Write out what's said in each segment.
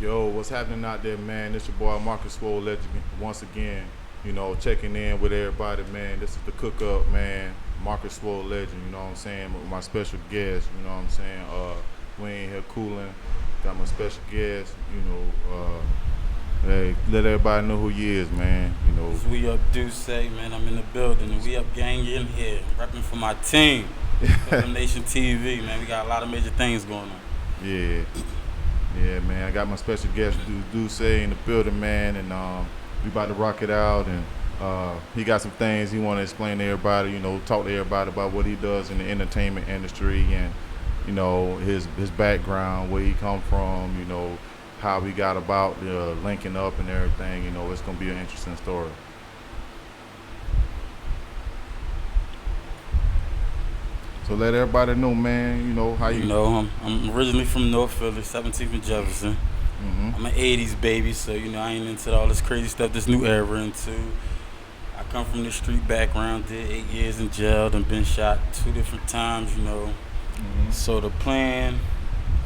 Yo, what's happening out there, man? It's your boy Marcus Swolegend once again. Checking in with everybody, man. This is the cook up, man. Marcus Swolegend, you know what I'm saying? With my special guest, you know what I'm saying? We ain't here cooling. Got my special guest, hey, let everybody know who you is, man. We up Deuce, man. I'm in the building, and we up gang in here, repping for my team. Nation TV, man. We got a lot of major things going on. Yeah, man. I got my special guest, Deuce, in the building, man, and we about to rock it out. And he got some things he want to explain to everybody. Talk to everybody about what he does in the entertainment industry and his background, where he come from. How we got about linking up and everything. It's gonna be an interesting story. So let everybody know, man. How you. I'm originally from North Philly, 17th and Jefferson. Mm-hmm. I'm an '80s baby, so I ain't into all this crazy stuff this new era into. I come from the street background. Did 8 years in jail, and been shot 2 different times. Mm-hmm. So the plan,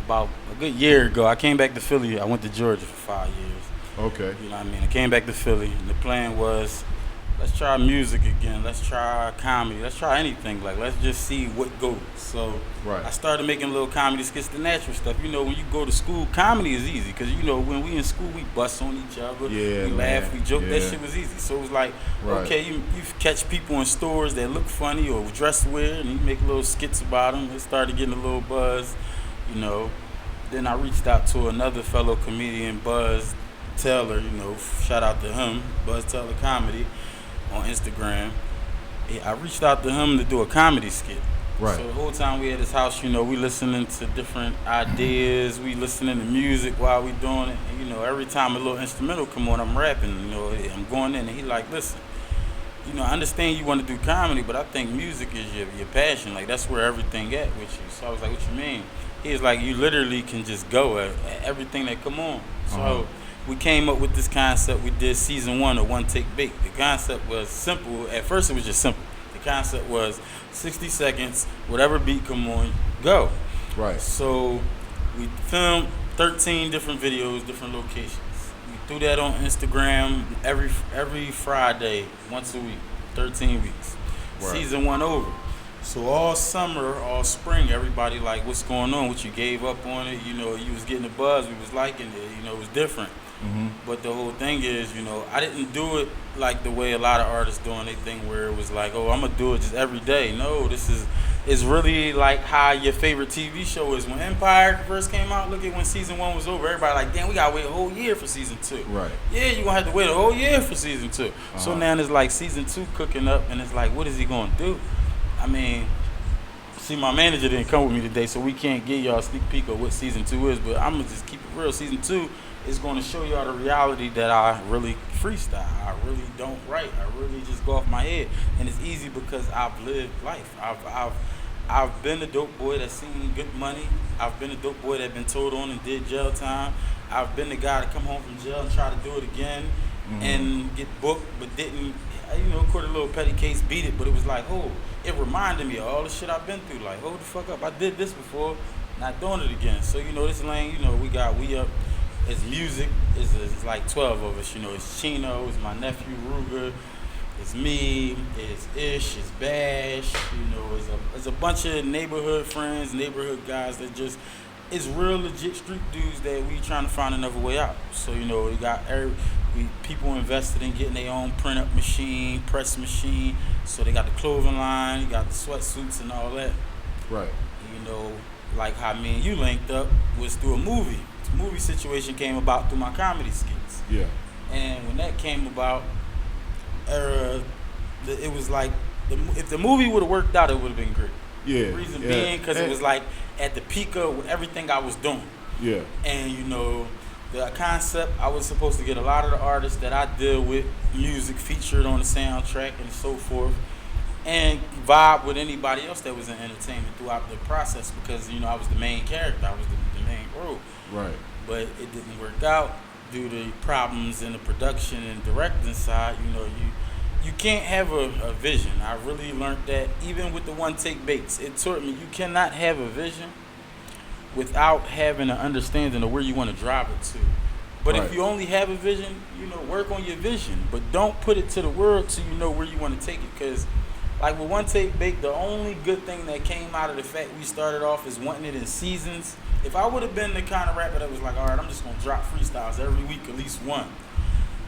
about a good year ago, I came back to Philly. I went to Georgia for 5 years. Okay. You know what I mean? I came back to Philly, and the plan was, let's try music again. Let's try comedy. Let's try anything. Let's just see what goes. So right. I started making little comedy skits, the natural stuff. When you go to school, comedy is easy because, when we in school, we bust on each other. Yeah, we man. laugh, we joke. Yeah. That shit was easy. So it was like, right. Okay, you catch people in stores that look funny or dress weird, and you make little skits about them. It started getting a little buzz, Then I reached out to another fellow comedian, Buzz Taylor, shout out to him, Buzz Taylor Comedy on Instagram. I reached out to him to do a comedy skit. Right. So the whole time we at his house, we listening to different ideas, we listening to music while we doing it. And, every time a little instrumental come on, I'm rapping, I'm going in, and he like, listen, I understand you want to do comedy, but I think music is your passion. That's where everything at with you. So I was like, what you mean? He was like, you literally can just go at everything that come on. So we came up with this concept. We did season 1 of One Take Bake. The concept was simple. At first, it was just simple. The concept was 60 seconds, whatever beat come on, go. Right. So we filmed 13 different videos, different locations. We threw that on Instagram every Friday, once a week, 13 weeks. Right. Season 1 over. So all summer, all spring, everybody like, what's going on? What you gave up on it? You was getting a buzz. We was liking it. It was different. Mm-hmm. But the whole thing is, I didn't do it like the way a lot of artists doing their thing, where it was like, oh, I'm gonna do it just every day. No, it's really like how your favorite TV show is. When Empire first came out, look at when season 1 was over. Everybody like, damn, we gotta wait a whole year for season 2. Right. Yeah, you gonna have to wait a whole year for season 2. So now it's like season 2 cooking up, and it's like, what is he gonna do? I mean, see, my manager didn't come with me today, so we can't give y'all a sneak peek of what season 2 is, but I'm going to just keep it real. Season 2 is going to show y'all the reality that I really freestyle. I really don't write. I really just go off my head. And it's easy because I've lived life. I've been a dope boy that's seen good money. I've been a dope boy that's been told on and did jail time. I've been the guy to come home from jail and try to do it again and get booked, but didn't. Caught a little petty case, beat it, but it was like, oh, it reminded me of all the shit I've been through. Like, hold the fuck up, I did this before, not doing it again. So, this lane, we up, it's music, it's like 12 of us, it's Chino, it's my nephew Ruger, it's me, it's Ish, it's Bash, it's a bunch of neighborhood friends, neighborhood guys that just, it's real legit street dudes that we trying to find another way out. So, we got people invested in getting their own print-up machine, press machine. So they got the clothing line, you got the sweatsuits and all that. Right. Like how me and you linked up was through a movie. This movie situation came about through my comedy skits. Yeah. And when that came about, it was like, if the movie would have worked out, it would have been great. Yeah. The reason being, because it was like at the peak of everything I was doing. Yeah. And the concept, I was supposed to get a lot of the artists that I deal with, music featured on the soundtrack and so forth, and vibe with anybody else that was in entertainment throughout the process because, I was the main character, I was the main role. Right. But it didn't work out due to problems in the production and directing side. You can't have a vision. I really learned that even with the One Take Bakes. It taught me you cannot have a vision without having an understanding of where you want to drive it to. But Right. if you only have a vision, work on your vision. But don't put it to the world till you know where you want to take it. Because, like with One Take Bake, the only good thing that came out of the fact we started off is wanting it in seasons. If I would have been the kind of rapper that was like, all right, I'm just going to drop freestyles every week, at least one,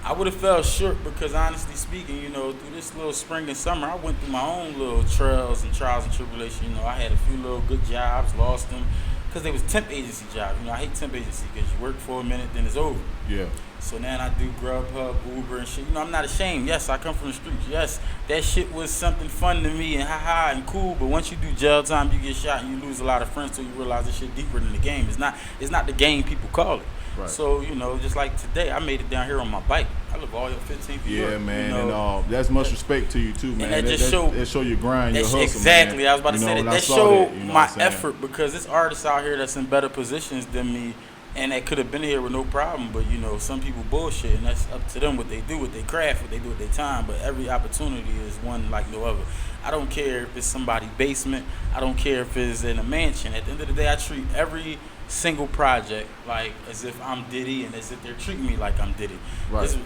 I would have fell short because, honestly speaking, through this little spring and summer, I went through my own little trials and tribulations. I had a few little good jobs, lost them because they was temp agency jobs. I hate temp agency because you work for a minute, then it's over. Yeah. So now I do Grubhub, Uber, and shit. I'm not ashamed. Yes, I come from the streets. Yes, that shit was something fun to me and haha and cool. But once you do jail time, you get shot and you lose a lot of friends till you realize this shit deeper than the game. It's not the game people call it. Right. So, just like today, I made it down here on my bike. I live all your 15th year. Yeah, man, and that's much respect to you too, man. And that show your grind, your hustle, exactly. man. I was about to say that showed my effort because there's artists out here that's in better positions than me, and that could have been here with no problem. But some people bullshit, and that's up to them what they do with their craft, what they do with their time. But every opportunity is one like no other. I don't care if it's somebody's basement. I don't care if it's in a mansion. At the end of the day, I treat every single project like as if I'm Diddy and as if they're treating me like I'm Diddy. Right. This,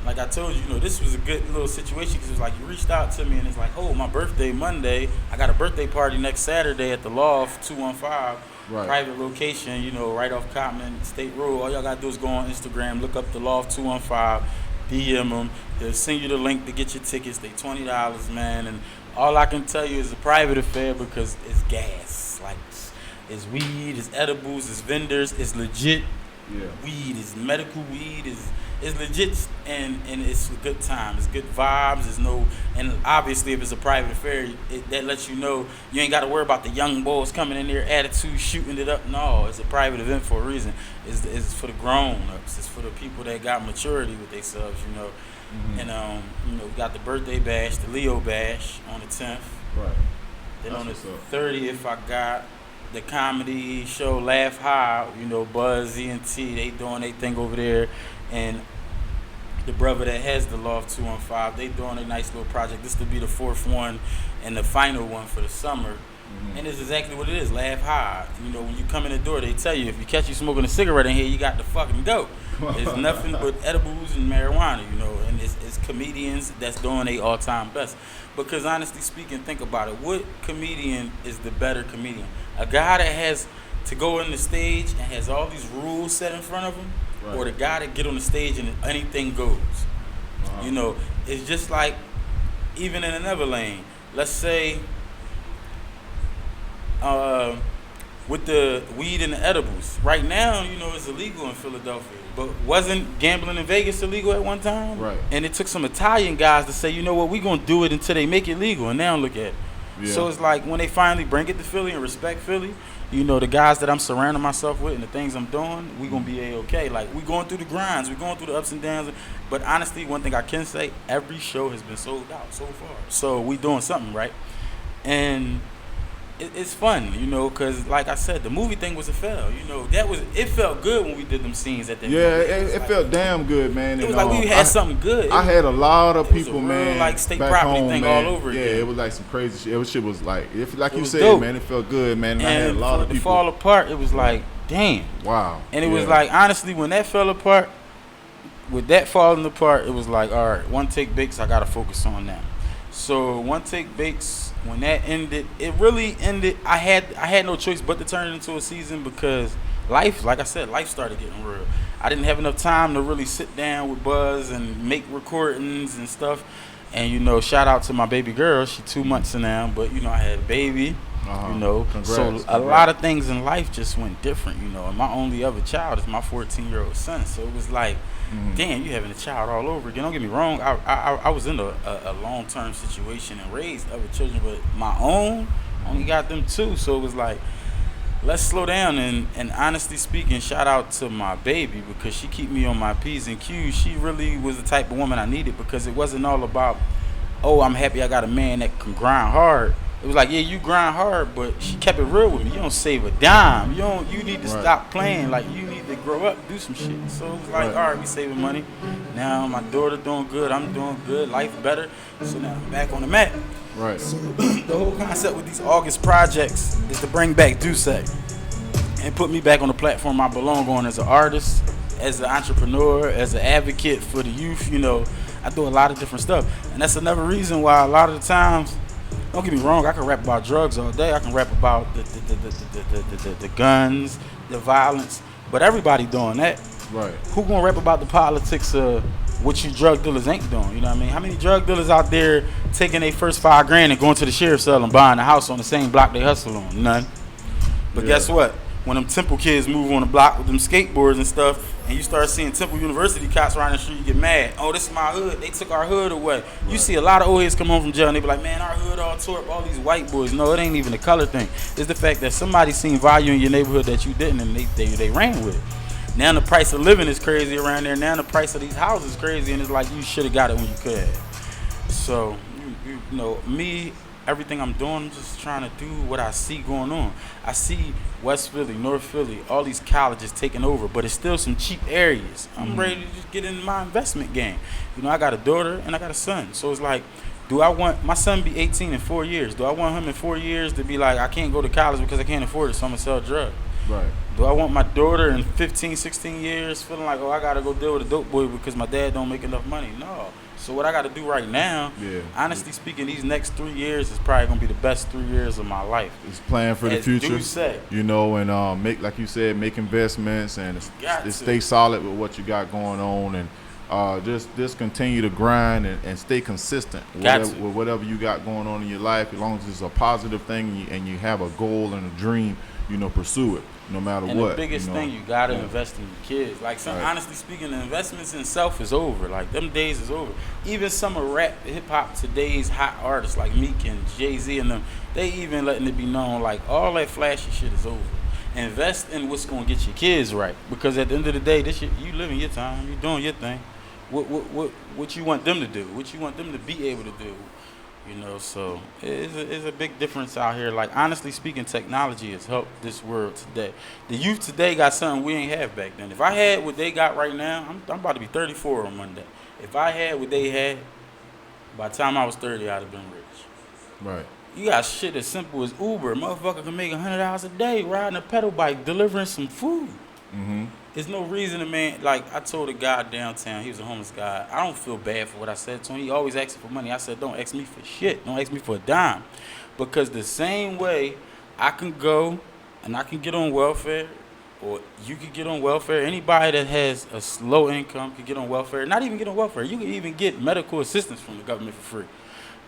like I told you, this was a good little situation because it was like you reached out to me and it's like, oh, my birthday Monday. I got a birthday party next Saturday at the Loft 215. Right. Private location, right off Cotman State Road. All y'all gotta do is go on Instagram, look up the Loft 215, DM them. They'll send you the link to get your tickets. They $20, man. And all I can tell you is a private affair because it's gas. Like, it's weed, it's edibles, it's vendors, it's legit. Yeah. Weed, it's medical weed, it's legit, and it's a good time. It's good vibes. And obviously if it's a private affair, that lets you know you ain't got to worry about the young boys coming in there, attitude, shooting it up. No, it's a private event for a reason. It's for the grown-ups. It's for the people that got maturity with themselves, Mm-hmm. And we got the birthday bash, the Leo bash on the 10th. Right. Then That's on the what's up. 30th, I got the comedy show Laugh High, Buzz, E&T, they doing their thing over there. And the brother that has the Loft 215, they doing a nice little project. This will be the 4th one and the final one for the summer. Mm-hmm. And it's exactly what it is, Laugh High. When you come in the door, they tell you, if you catch you smoking a cigarette in here, you got to fucking go. It's nothing but edibles and marijuana, and it's comedians that's doing their all-time best. Because honestly speaking, think about it. What comedian is the better comedian? A guy that has to go on the stage and has all these rules set in front of him, right, or the guy that get on the stage and anything goes? Uh-huh. It's just like, even in another lane, let's say, with the weed and the edibles. Right now, it's illegal in Philadelphia. But wasn't gambling in Vegas illegal at one time? Right. And it took some Italian guys to say, you know what, we're going to do it until they make it legal. And now look at it. Yeah. So it's like when they finally bring it to Philly and respect Philly, the guys that I'm surrounding myself with and the things I'm doing, we're going to be A-okay. Like, we're going through the grinds. We're going through the ups and downs. But honestly, one thing I can say, every show has been sold out so far. So we doing something, right? And it's fun, because like I said, the movie thing was a fail. It felt good when we did them scenes at that. Yeah, movie. it felt damn good, man. It was like we had something good. I had a lot of people, real, man, like state back property home, thing man. all over yeah, again. it was like some crazy shit. Shit was like, like it you was said, dope. man, it felt good, man. And I and had a lot of to people fall apart. It was like, damn. Wow. And it was like, honestly, when that fell apart, with that falling apart, it was like, all right, One Take Bakes, I gotta focus on that. So One Take Bakes, when that ended, it really ended. I had no choice but to turn it into a season because life, like I said, life started getting real. I didn't have enough time to really sit down with Buzz and make recordings and stuff. And shout out to my baby girl. She 2 months now, but I had a baby. Congrats, So a lot of things in life just went different. And my only other child is my 14-year-old son. So it was like, damn, you having a child all over again. Don't get me wrong. I was in a long-term situation and raised other children, but my own only got them 2. So it was like, let's slow down. And honestly speaking, shout out to my baby because she keep me on my P's and Q's. She really was the type of woman I needed because it wasn't all about, oh, I'm happy I got a man that can grind hard. It was like, yeah, you grind hard, but she kept it real with me. You don't save a dime. You need to stop playing. Like, you need to grow up, do some shit. So it was like, all right, we saving money. Now my daughter doing good. I'm doing good. Life better. So now I'm back on the mat. Right. So the whole concept with these August projects is to bring back Duce and put me back on the platform I belong on as an artist as an entrepreneur, as an advocate for the youth. I do a lot of different stuff, and that's another reason why a lot of the times. Don't get me wrong, I can rap about drugs all day. I can rap about the guns, the violence, but everybody doing that. Right. Who gonna rap about the politics of what you drug dealers ain't doing? You know what I mean? How many drug dealers out there taking their first $5,000 and going to the sheriff's cell and buying a house on the same block they hustle on? None. But guess what? When them Temple kids move on the block with them skateboards and stuff, and you start seeing Temple University cops around the street, you get mad. Oh, this is my hood. They took our hood away. Right. You see a lot of old heads come home from jail and they be like, man, our hood all tore up, all these white boys. No, it ain't even a color thing. It's the fact that somebody seen value in your neighborhood that you didn't, and they ran with it. Now the price of living is crazy around there. Now the price of these houses is crazy, and it's like you should have got it when you could have. So, me, everything I'm doing, I'm just trying to do what I see going on. I see West Philly, North Philly, all these colleges taking over, but it's still some cheap areas. I'm ready to just get into my investment game. I got a daughter and I got a son. So it's like, do I want my son to be 18 in 4 years? Do I want him in 4 years to be like, I can't go to college because I can't afford it, so I'm going to sell drugs? Right. Do I want my daughter in 15, 16 years feeling like, I got to go deal with a dope boy because my dad don't make enough money? No. So what I got to do right now, honestly speaking, these next 3 years is probably going to be the best 3 years of my life. It's plan for the future, say. And make, like you said, make investments and stay solid with what you got going on, and just continue to grind and stay consistent with whatever you got going on in your life. As long as it's a positive thing and you have a goal and a dream, pursue it. No matter and what. The biggest thing, you gotta invest in your kids. Like, honestly speaking, the investments in self is over. Like, them days is over. Even some of rap, hip hop, today's hot artists like Meek and Jay-Z and them, they even letting it be known like all that flashy shit is over. Invest in what's gonna get your kids right. Because at the end of the day, this shit, you living your time, you doing your thing. What you want them to do? What you want them to be able to do? So it's a big difference out here. Like, honestly speaking, technology has helped this world today. The youth today got something we ain't have back then. If I had what they got right now, I'm about to be 34 on Monday. If I had what they had, by the time I was 30, I'd have been rich. Right. You got shit as simple as Uber. Motherfucker can make $100 a day riding a pedal bike, delivering some food. Mm-hmm. There's no reason to, man. Like, I told a guy downtown, he was a homeless guy. I don't feel bad for what I said to him. He always asks for money. I said, don't ask me for shit. Don't ask me for a dime. Because the same way I can go and I can get on welfare, or you can get on welfare. Anybody that has a low income can get on welfare. Not even get on welfare. You can even get medical assistance from the government for free.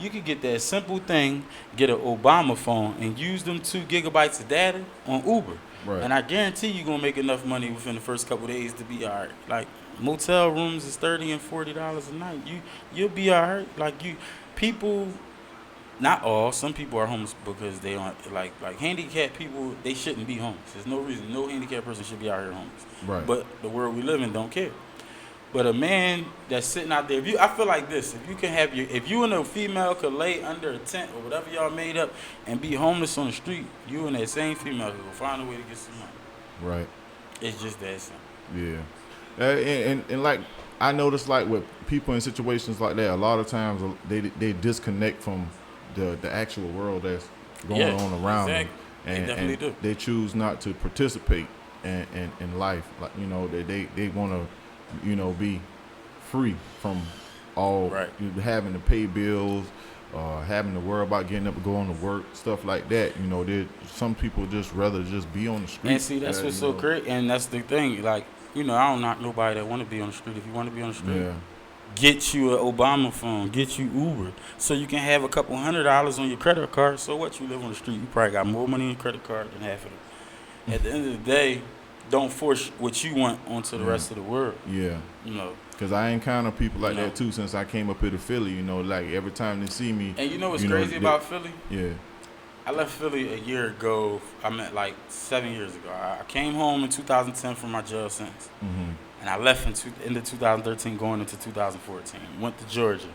You could get that simple thing, get an Obama phone, and use them 2 gigabytes of data on Uber. Right. And I guarantee you're going to make enough money within the first couple of days to be all right. Like, motel rooms is $30 and $40 a night. You'll be all right. Like, people, not all, some people are homeless because they aren't, like handicapped people, they shouldn't be homeless. There's no reason no handicapped person should be out here homeless. Right. But the world we live in don't care. But a man that's sitting out there, I feel like this, if you and a female could lay under a tent or whatever y'all made up and be homeless on the street, you and that same female could go find a way to get some money. Right. It's just that simple. Yeah. And like, I noticed, like, with people in situations like that, a lot of times they disconnect from the actual world that's going on around them. And, they definitely do. They choose not to participate in life. Like, they want to, be free from all having to pay bills, having to worry about getting up and going to work, stuff like that. Some people just rather just be on the street. And see, that's what's so crazy. And that's the thing. Like, I don't knock nobody that want to be on the street. If you want to be on the street, get you an Obama phone, get you Uber, so you can have a couple $100 on your credit card. So what? You live on the street, you probably got more money on your credit card than half of them. At the end of the day, don't force what you want onto the rest of the world. Yeah. Because I encounter people like that too since I came up here to Philly. Like, every time they see me. And what's crazy about Philly? Yeah. I left Philly a year ago. I meant like 7 years ago. I came home in 2010 from my jail sentence. Mm-hmm. And I left in 2013 going into 2014. Went to Georgia.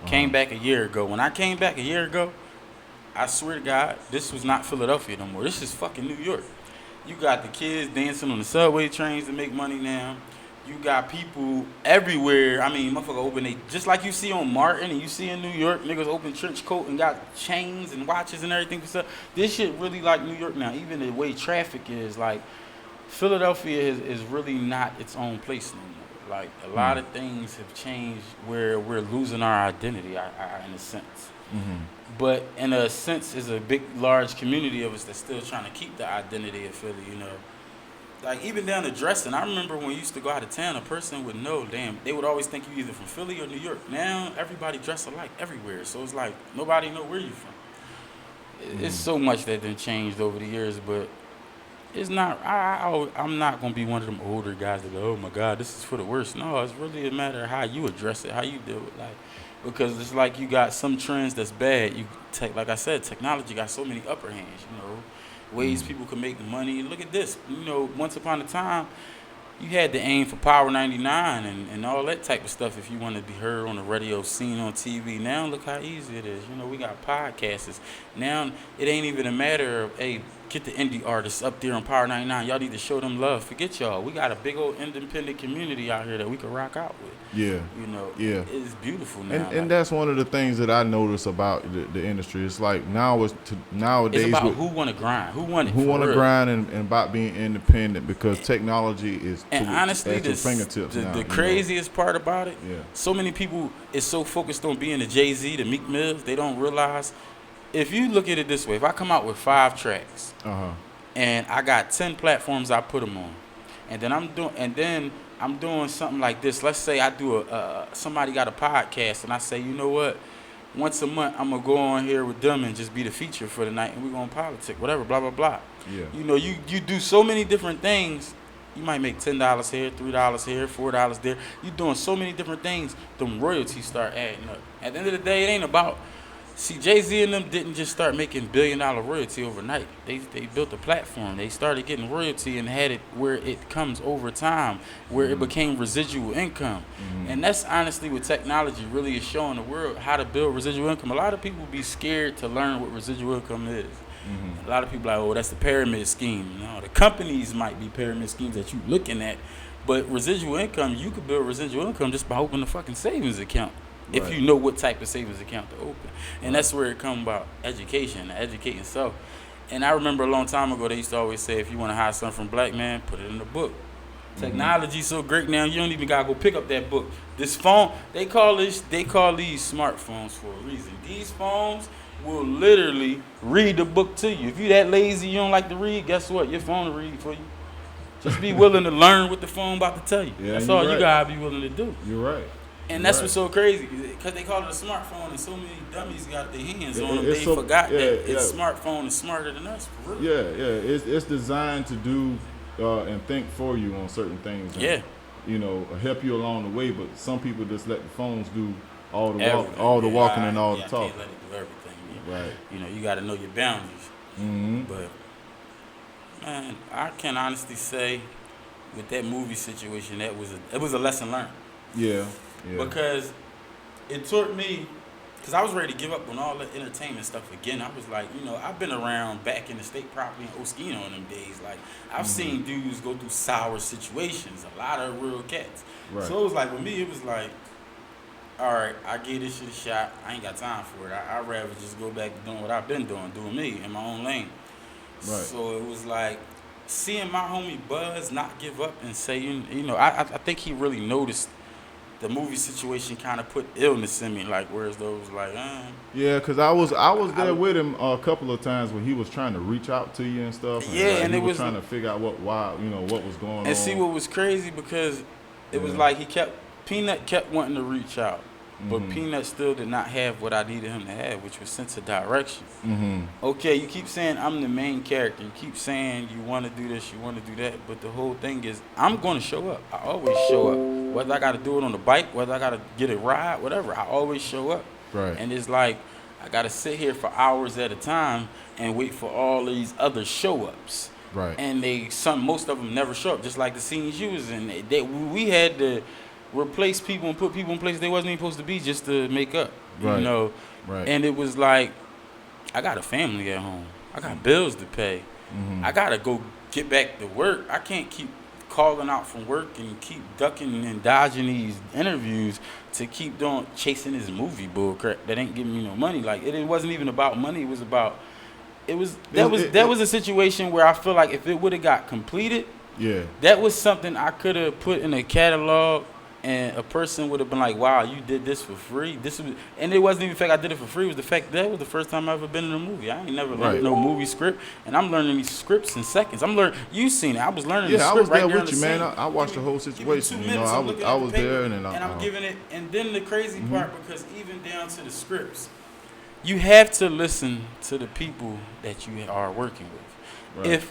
Came back a year ago. When I came back a year ago, I swear to God, this was not Philadelphia no more. This is fucking New York. You got the kids dancing on the subway trains to make money now. You got people everywhere. I mean, motherfucker open just like you see on Martin and you see in New York, niggas open trench coat and got chains and watches and everything for stuff. This shit really like New York now. Even the way traffic is, like, Philadelphia is really not its own place no more. Like a lot of things have changed where we're losing our identity, in a sense. But in a sense, is a big, large community of us that's still trying to keep the identity of Philly. You know, like even down to dressing. I remember when we used to go out of town, a person would know. Damn, they would always think you either from Philly or New York. Now everybody dress alike everywhere, so it's like nobody know where you from. It's so much that done changed over the years, but it's not. I'm not gonna be one of them older guys that go, oh my God, this is for the worst. No, it's really a matter of how you address it, how you deal with life. Because it's like you got some trends that's bad. Like I said, technology got so many upper hands. You know, ways people can make money. Look at this. You know, once upon a time, you had to aim for Power 99 and all that type of stuff if you want to be heard on the radio, seen on TV. Now look how easy it is. You know, we got podcasts. Now it ain't even a matter of, hey, get the indie artists up there on Power 99. Y'all need to show them love. Forget y'all. We got a big old independent community out here that we can rock out with. Yeah. You know, yeah. It's beautiful now. And that's one of the things that I notice about the industry. It's like nowadays it's about who want to grind, who want to grind, and about being independent, because technology is and honestly at your fingertips now. The craziest part about it, yeah. So many people is so focused on being the Jay-Z, the Meek Mills, they don't realize. If you look at it this way, if I come out with 5 tracks, and I got 10 platforms I put them on, and then I'm doing something like this. Let's say I do somebody got a podcast, and I say, you know what? Once a month, I'm gonna go on here with them and just be the feature for the night, and we're gonna politic, whatever, blah blah blah. Yeah. You know, you do so many different things. You might make $10 here, $3 here, $4 there. You're doing so many different things. Them royalties start adding up. At the end of the day, it ain't about. See, Jay-Z and them didn't just start making $1 billion royalty overnight. They built a platform. They started getting royalty and had it where it comes over time, where it became residual income. And that's honestly what technology really is showing the world, how to build residual income. A lot of people be scared to learn what residual income is. A lot of people are like, oh, that's the pyramid scheme. No, the companies might be pyramid schemes that you're looking at, but residual income, you could build residual income just by opening a fucking savings account. If you know what type of savings account to open. And that's where it comes about education, educating self. And I remember a long time ago, they used to always say, if you want to hide something from black man, put it in the book. Technology's so great now, you don't even got to go pick up that book. This phone, they call these smartphones for a reason. These phones will literally read the book to you. If you that lazy, you don't like to read, guess what? Your phone will read for you. Just be willing to learn what the phone about to tell you. Yeah, that's all you got to be willing to do. You're right. And that's what's so crazy, because they call it a smartphone, and so many dummies got their hands on them. They forgot that a smartphone is smarter than us, for real. Yeah. It's designed to do and think for you on certain things. And, you know, help you along the way. But some people just let the phones do all the walking and all the talking. Can't let it do everything. Right. You know, you got to know your boundaries. But man, I can honestly say, with that movie situation, it was a lesson learned. Yeah. Because it taught me, because I was ready to give up on all the entertainment stuff again. I was like, you know, I've been around back in the state property in Oskino in them days. Like, I've seen dudes go through sour situations, a lot of real cats. Right. So it was like, with me, it was like, all right, I gave this shit a shot. I ain't got time for it. I'd rather just go back to doing what I've been doing me in my own lane. Right. So it was like, seeing my homie Buzz not give up and say, you know, I think he really noticed the movie situation kind of put illness in me, like, whereas those like, yeah, because I was there with him a couple of times when he was trying to reach out to you and stuff. And and he it was trying to figure out what was going on. And see what was crazy, because it was like Peanut kept wanting to reach out, but Peanut still did not have what I needed him to have, which was sense of direction. Okay, you keep saying I'm the main character. You keep saying you want to do this, you want to do that, but the whole thing is I'm going to show up. I always show up. Whether I got to do it on the bike, whether I got to get a ride, whatever, I always show up. Right. And it's like I got to sit here for hours at a time and wait for all these other show-ups. Right. And most of them never show up, just like the scenes you was in. We had to replace people and put people in places they wasn't even supposed to be just to make up. Right. You know? Right. And it was like, I got a family at home. I got bills to pay. I got to go get back to work. I can't keep calling out from work and keep ducking and dodging these interviews to keep chasing this movie bull crap that ain't giving me no money. Like, it wasn't even about money. It was a situation where I feel like if it would have got completed, Yeah. That was something I could have put in a catalog, and a person would have been like, "Wow, you did this for free." This was, and it wasn't even the fact I did it for free. It was the fact that was the first time I ever been in a movie. I ain't never learned Right. no movie script, and I'm learning these scripts in seconds. I'm learning. You seen it? I was learning. The Yeah, I script was there right there on with the you, man. scene. I watched the whole Give me situation. 2 You know, minutes, I I'm was looking at the was paper, there, and I'm giving it. And then the crazy Mm-hmm. part, because even down to the scripts, you have to listen to the people that you are working with. Right.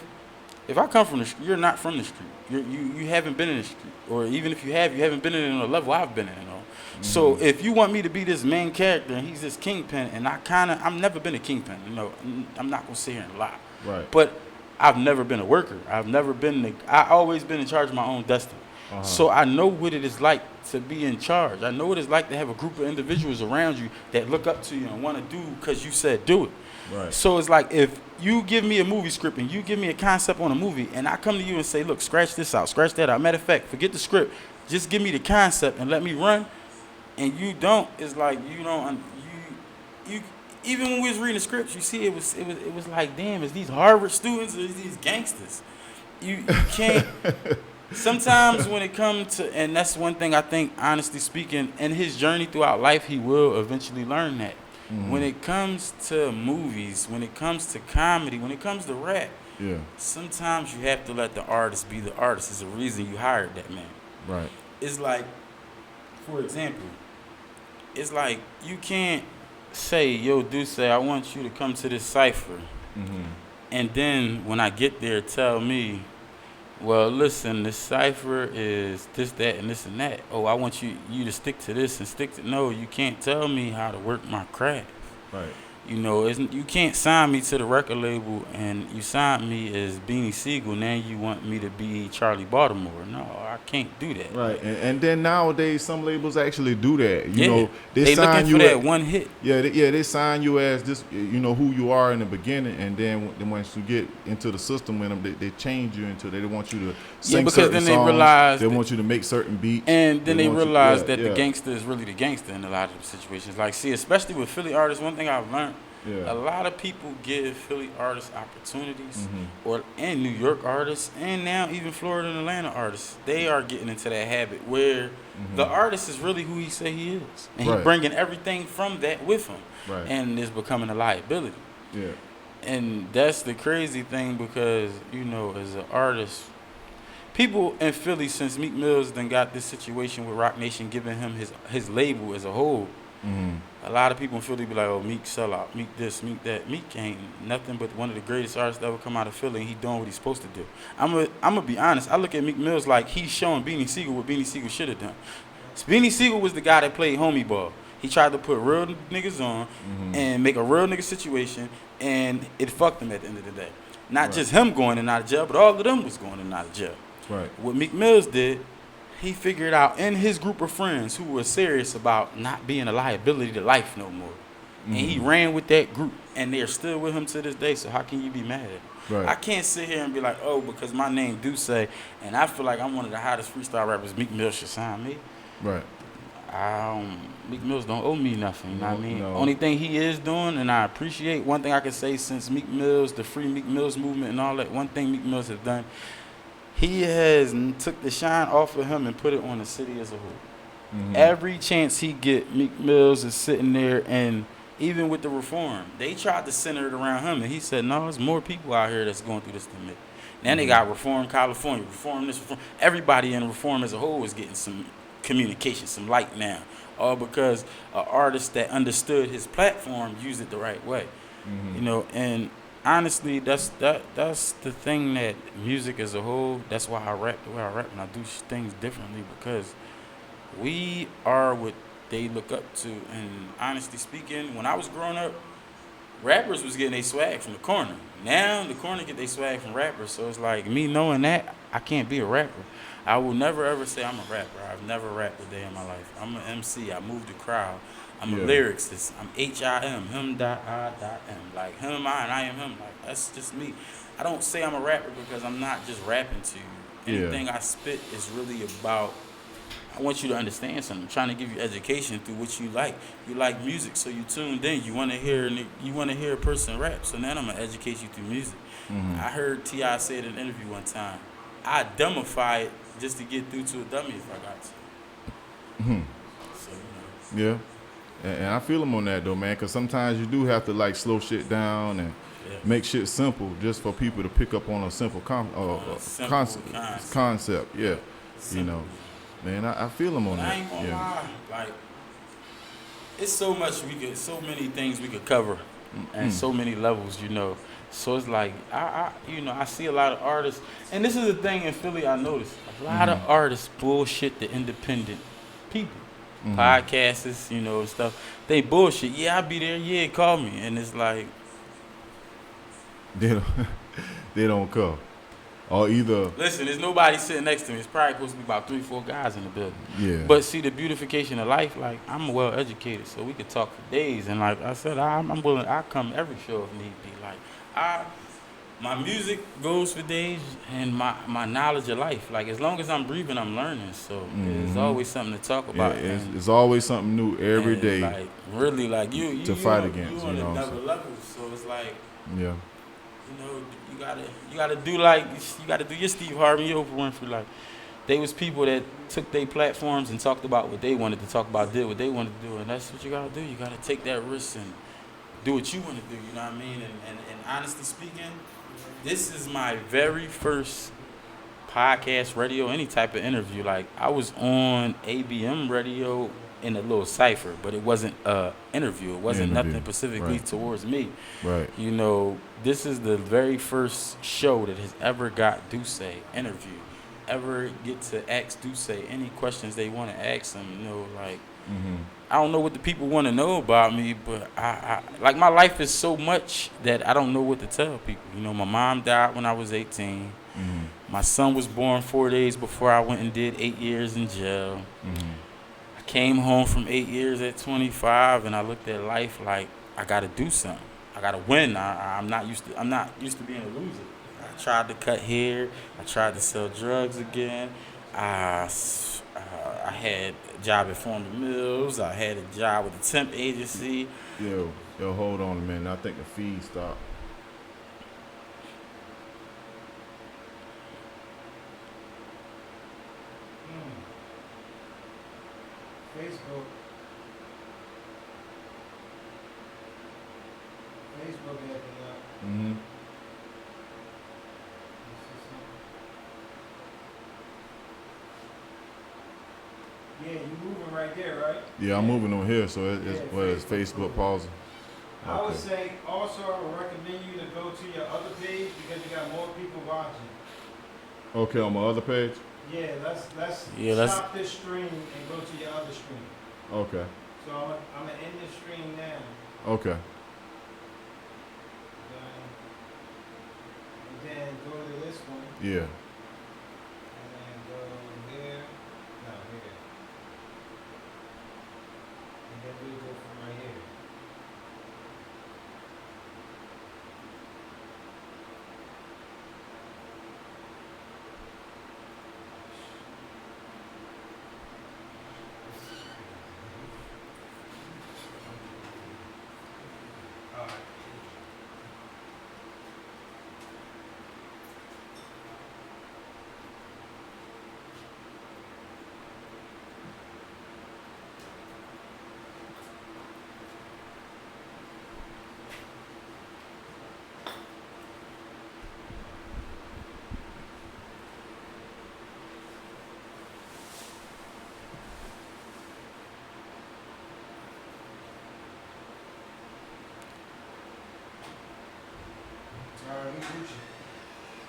If I come from the street, you're not from the street. You haven't been in the street, or even if you haven't been in it on a level I've been in it on. So if you want me to be this main character and he's this kingpin, and I've never been a kingpin. You know, I'm not gonna sit here and lie. Right. But I've never been a worker. I always been in charge of my own destiny. So I know what it is like to be in charge. I know what it's like to have a group of individuals around you that look up to you and want to do because you said do it. Right. So it's like if you give me a movie script and you give me a concept on a movie, and I come to you and say, look, scratch this out, scratch that out. Matter of fact, forget the script. Just give me the concept and let me run. And you don't. It's like you don't. You even when we was reading the scripts, you see it was like, damn, is these Harvard students or is these gangsters? You can't. Sometimes when it comes to, and that's one thing I think, honestly speaking, in his journey throughout life, he will eventually learn that. When it comes to movies, when it comes to comedy, when it comes to rap, Yeah. sometimes you have to let the artist be the artist. It's a reason you hired that man. Right. It's like, for example, it's like you can't say, yo, Duce, I want you to come to this cipher. And then when I get there, tell me, well, listen, the cipher is this, that, and this and that. Oh, I want you to stick to this and stick to. No, you can't tell me how to work my craft. Right. You know, you can't sign me to the record label and you signed me as Beanie Siegel. Now you want me to be Charlie Baltimore. No, I can't do that. Right. And then nowadays, some labels actually do that. You know, they sign looking you for that at- one hit. Yeah, they sign you as this, you know, who you are in the beginning, and then once you get into the system with them, they change you into. They want you to sing because certain then they songs. realize They that- want you to make certain beats, And then they want you- realize yeah, that yeah. the gangster is really the gangster in a lot of situations. Like, see, especially with Philly artists, one thing I've learned, Yeah. a lot of people give Philly artists opportunities, and New York artists, and now even Florida and Atlanta artists. They are getting into that habit where the artist is really who he say he is, and Right. he's bringing everything from that with him, Right. and is becoming a liability. Yeah. And that's the crazy thing because, you know, as an artist, people in Philly, since Meek Mill's then got this situation with Rock Nation giving him his label as a whole, a lot of people in Philly be like, oh, Meek sell out, Meek this, Meek that. Meek ain't nothing but one of the greatest artists that ever come out of Philly, and he doing what he's supposed to do. I'm gonna be honest, I look at Meek Mill's like he's showing Beanie Siegel what Beanie Siegel should have done. Beanie Siegel was the guy that played homie ball. He tried to put real niggas on and make a real nigga situation, and it fucked him at the end of the day. Not just him going in and out of jail, but all of them was going in and out of jail. Right. What Meek Mills did, he figured out in his group of friends who were serious about not being a liability to life no more. And he ran with that group, and they're still with him to this day, so how can you be mad at him? Right. I can't sit here and be like, oh, because my name Duce, and I feel like I'm one of the hottest freestyle rappers, Meek Mill should sign me. Right. Meek Mills don't owe me nothing, you know what I mean? No. Only thing he is doing, and I appreciate, one thing I can say since Meek Mills, the Free Meek Mills movement and all that, one thing Meek Mills has done, he has took the shine off of him and put it on the city as a whole. Every chance he get, Meek Mills is sitting there, and even with the reform, they tried to center it around him, and he said, no, there's more people out here that's going through this than me. Then they got Reform California, Reform this, Reform. Everybody in Reform as a whole is getting some communication, some light now, all because an artist that understood his platform used it the right way. You know, and honestly, that's the thing that music as a whole, that's why I rap the way I rap and I do things differently, because we are what they look up to. And honestly speaking, when I was growing up, rappers was getting their swag from the corner. Now the corner get their swag from rappers. So it's like, me knowing that, I can't be a rapper. I will never ever say I'm a rapper. I've never rapped a day in my life. I'm an MC. I move the crowd. I'm a lyricist. I'm HIM, him dot I dot M. Like him I and I am him. Like that's just me. I don't say I'm a rapper because I'm not just rapping to you. Anything I spit is really about, I want you to understand something. I'm trying to give you education through what you like. You like music, so you tuned in. You want to hear a person rap. So now I'm gonna educate you through music. I heard T.I. say it in an interview one time. I dumbify it just to get through to a dummy if I got to. So Yeah. And I feel him on that though, man, because sometimes you do have to like slow shit down and yeah. make shit simple just for people to pick up on a simple Simple concept. Yeah. Simple. You know, man, I feel him on But that. I ain't gonna Yeah. lie, like it's so many things we could cover, and so many levels, you know. So it's like I see a lot of artists, and this is the thing in Philly I noticed. A lot of artists bullshit the independent people, podcasters, you know, stuff. They bullshit. Yeah, I'll be there. Yeah, call me, and it's like, They don't, they don't come. Or either, listen, there's nobody sitting next to me. It's probably supposed to be about 3-4 guys in the building. yeah. But see, the beautification of life, like I'm well educated, so we could talk for days. And like I said, I'm willing. I come every show if need be. Like my music goes for days, and my knowledge of life. Like as long as I'm breathing, I'm learning. So there's always something to talk Yeah, about. it's always something new every day. Like really, like you to fight against, You you on know what I'm another level. So it's like, Yeah. you know, you gotta do like you gotta do your Steve Harvey, your Oprah Winfrey. Like they was people that took their platforms and talked about what they wanted to talk about, did what they wanted to do, and that's what you gotta do. You gotta take that risk and do what you want to do. You know what I mean? And honestly speaking, this is my very first podcast, radio, any type of interview. Like I was on ABM radio in a little cipher, but it wasn't a interview. It wasn't nothing specifically towards me. Right. You know, this is the very first show that has ever got Duce interview, ever get to ask Duce any questions they want to ask him. You know, like I don't know what the people want to know about me, but I like my life is so much that I don't know what to tell people. You know, my mom died when I was 18. My son was born 4 days before I went and did 8 years in jail. I came home from 8 years at 25, and I looked at life like I got to do something. I got to win. I'm not used to being a loser. I tried to cut hair. I tried to sell drugs again. I had a job at Former Mills. I had a job with a temp agency. Yo, hold on a minute. I think the feed stopped. Facebook acting up. Yeah, you moving right there, right? Yeah, I'm moving on here, so it's Facebook pausing. I would say also I would recommend you to go to your other page because you got more people watching. Okay, on my other page? Yeah, let's stop this stream and go to your other stream. Okay. So I'm gonna end this stream now. Okay. And then go to this one. Yeah. And then go here. No, here. And then we go from right here.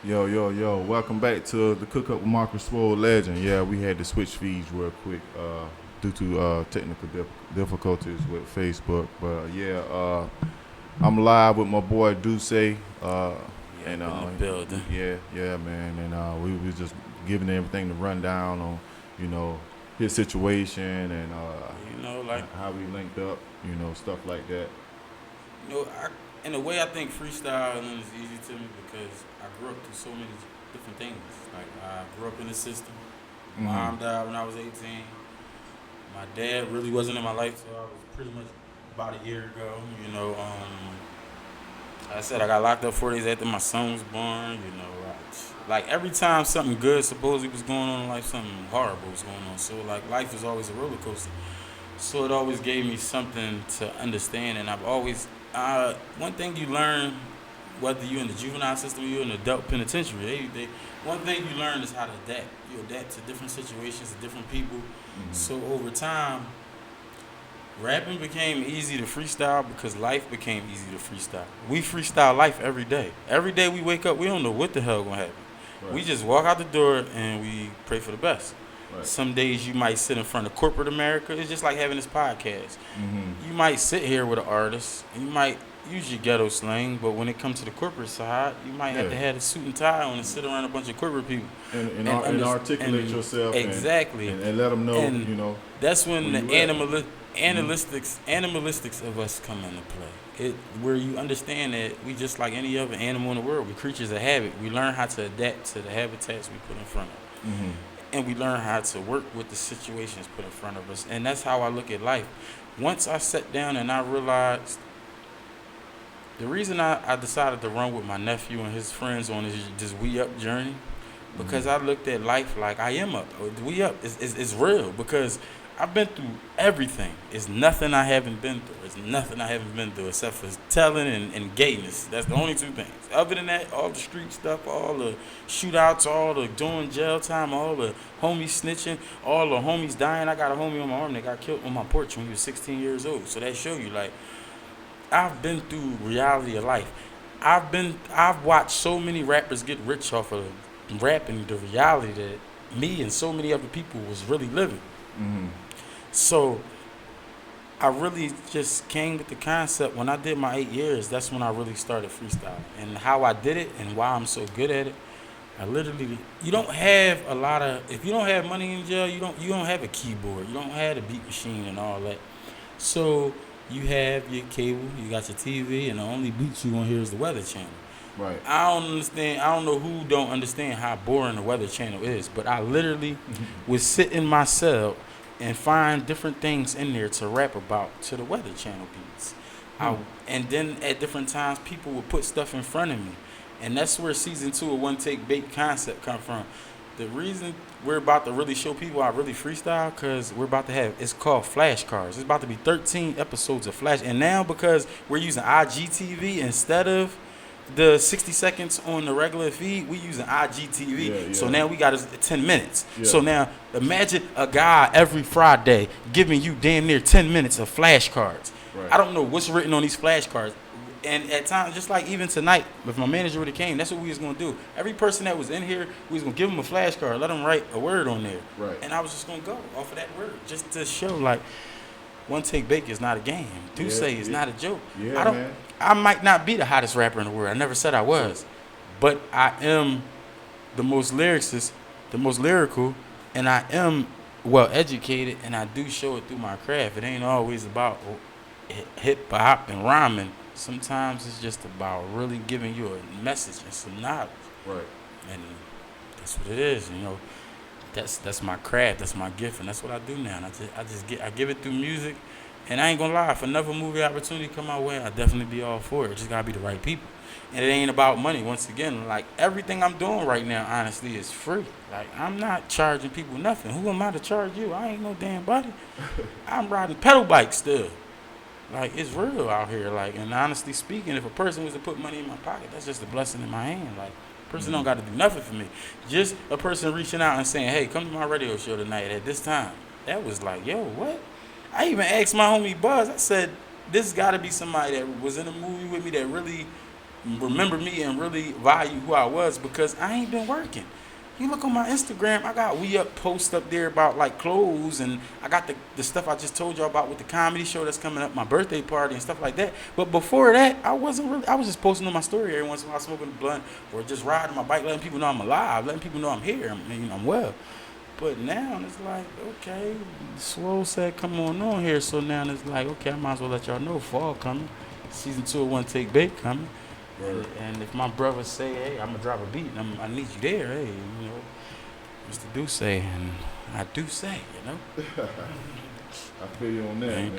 Yo. Welcome back to the Cook Up with Marcus Swolegend. Yeah, we had to switch feeds real quick due to technical difficulties with Facebook. But I'm live with my boy Duce. In the building. Yeah, man. And we was just giving everything the rundown on, you know, his situation and like how we linked up, you know, stuff like that. You know, in a way, I think freestyling is easy to me because I grew up through so many different things. Like, I grew up in the system. My mom died when I was 18. My dad really wasn't in my life, so I was pretty much about a year ago. You know, I said I got locked up 4 days after my son was born. You know, like every time something good supposedly was going on, like something horrible was going on. So like life is always a roller coaster. So it always gave me something to understand, and I've always one thing you learn, whether you're in the juvenile system or you're in the adult penitentiary, one thing you learn is how to adapt. You adapt to different situations, to different people. Mm-hmm. So over time, rapping became easy to freestyle because life became easy to freestyle. We freestyle life every day. Every day we wake up, we don't know what the hell gonna happen. Right. We just walk out the door and we pray for the best. Right. Some days you might sit in front of corporate America. It's just like having this podcast. Mm-hmm. You might sit here with an artist and you might use your ghetto slang, but when it comes to the corporate side, you might have to have a suit and tie on and sit around a bunch of corporate people and articulate yourself exactly and let them know, and you know. That's when the Mm-hmm. animalistics of us come into play. Where you understand that we just like any other animal in the world. We're creatures of habit. We learn how to adapt to the habitats we put in front of us. Mm-hmm. And we learn how to work with the situations put in front of us. And that's how I look at life. Once I sat down and I realized the reason I decided to run with my nephew and his friends on this We Up journey, because I looked at life like I am up. We Up is real because I've been through everything. It's nothing I haven't been through. It's nothing I haven't been through except for telling and gayness. That's the only two things. Other than that, all the street stuff, all the shootouts, all the doing jail time, all the homies snitching, all the homies dying. I got a homie on my arm that got killed on my porch when he was 16 years old. So that show you, like, I've been through reality of life. I've watched so many rappers get rich off of rapping the reality that me and so many other people was really living. Mm-hmm. So I really just came with the concept when I did my 8 years. That's when I really started freestyling, and how I did it and why I'm so good at it. I literally, you don't have a lot of, if you don't have money in jail, you don't have a keyboard, you don't have a beat machine and all that. So you have your cable, you got your TV, and the only beats you gonna hear is the Weather Channel. Right. I don't know who don't understand how boring the Weather Channel is, but I literally would sit in my cell and find different things in there to rap about to the Weather Channel beats. And then at different times, people would put stuff in front of me. And that's where season 2 of One Take Bait concept come from. The reason we're about to really show people I really freestyle, because we're about to have, it's called flashcards. It's about to be 13 episodes of Flash. And now because we're using IGTV instead of the 60 seconds on the regular feed, we using IGTV. Yeah. So now we got 10 minutes. Yeah. So now imagine a guy every Friday giving you damn near 10 minutes of flashcards. Right. I don't know what's written on these flashcards. And at times, just like even tonight, if my manager would have came, that's what we was going to do. Every person that was in here, we was going to give them a flashcard, let them write a word on there. Right. And I was just going to go off of that word, just to show, like, One Take Bake is not a game. Duce is not a joke. Yeah, man. I might not be the hottest rapper in the world. I never said I was. But I am the most lyricist, the most lyrical, and I am well educated, and I do show it through my craft. It ain't always about hip hop and rhyming. Sometimes it's just about really giving you a message and some knowledge. Right. And that's what it is, you know. That's my craft, that's my gift, and that's what I do now. And I give it through music. And I ain't gonna lie, if another movie opportunity come my way, I'd definitely be all for it. It just gotta be the right people. And it ain't about money. Once again, like everything I'm doing right now, honestly, is free. Like I'm not charging people nothing. Who am I to charge you? I ain't no damn buddy. I'm riding pedal bikes still. Like it's real out here. Like, and honestly speaking, if a person was to put money in my pocket, that's just a blessing in my hand. Like a person don't got to do nothing for me. Just a person reaching out and saying, "Hey, come to my radio show tonight at this time." That was like, yo, what? I even asked my homie Buzz. I said, "This got to be somebody that was in a movie with me that really remember me and really value who I was, because I ain't been working." You look on my Instagram, I got We Up posts up there about like clothes, and I got the stuff I just told y'all about with the comedy show that's coming up, my birthday party and stuff like that. But before that, I was just posting on my story every once in a while, smoking a blunt or just riding my bike, letting people know I'm alive, letting people know I'm here, I'm well. But now it's like, okay, Swole said come on here, so now it's like, okay, I might as well let y'all know fall coming, season 2 of One Take Bake coming. Right. And if my brother say, "Hey, I'm gonna drop a beat, and I need you there," hey, you know, Mr. Duce, and I do say, you know. I feel you on that, man.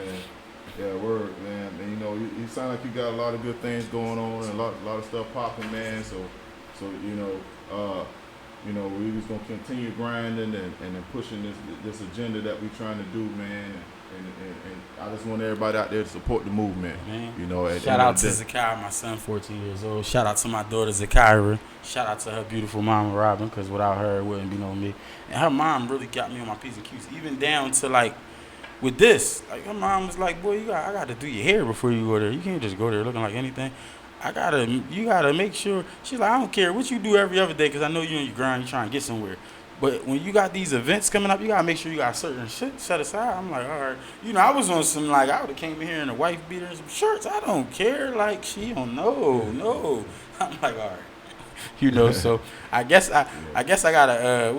Yeah, word, man. And you know, you sound like you got a lot of good things going on and a lot of stuff popping, man. So you know, we was gonna continue grinding and pushing this agenda that we trying to do, man. And I just want everybody out there to support the movement. Man. You know, Shout out to Zakiah, my son, 14 years old. Shout out to my daughter, Zakiah. Shout out to her beautiful mama, Robin, because without her, it wouldn't be no me. And her mom really got me on my P's and Q's, even down to, like, with this. Like, her mom was like, boy, I got to do your hair before you go there. You can't just go there looking like anything. You got to make sure. She's like, I don't care what you do every other day because I know you on your grind, you trying to get somewhere. But when you got these events coming up, you got to make sure you got certain shit set aside. I'm like, all right. You know, I was on some, like, I would have came in here in a wife beater and some shirts. I don't care. Like, she don't know. No. I'm like, all right. You know, so I guess I got I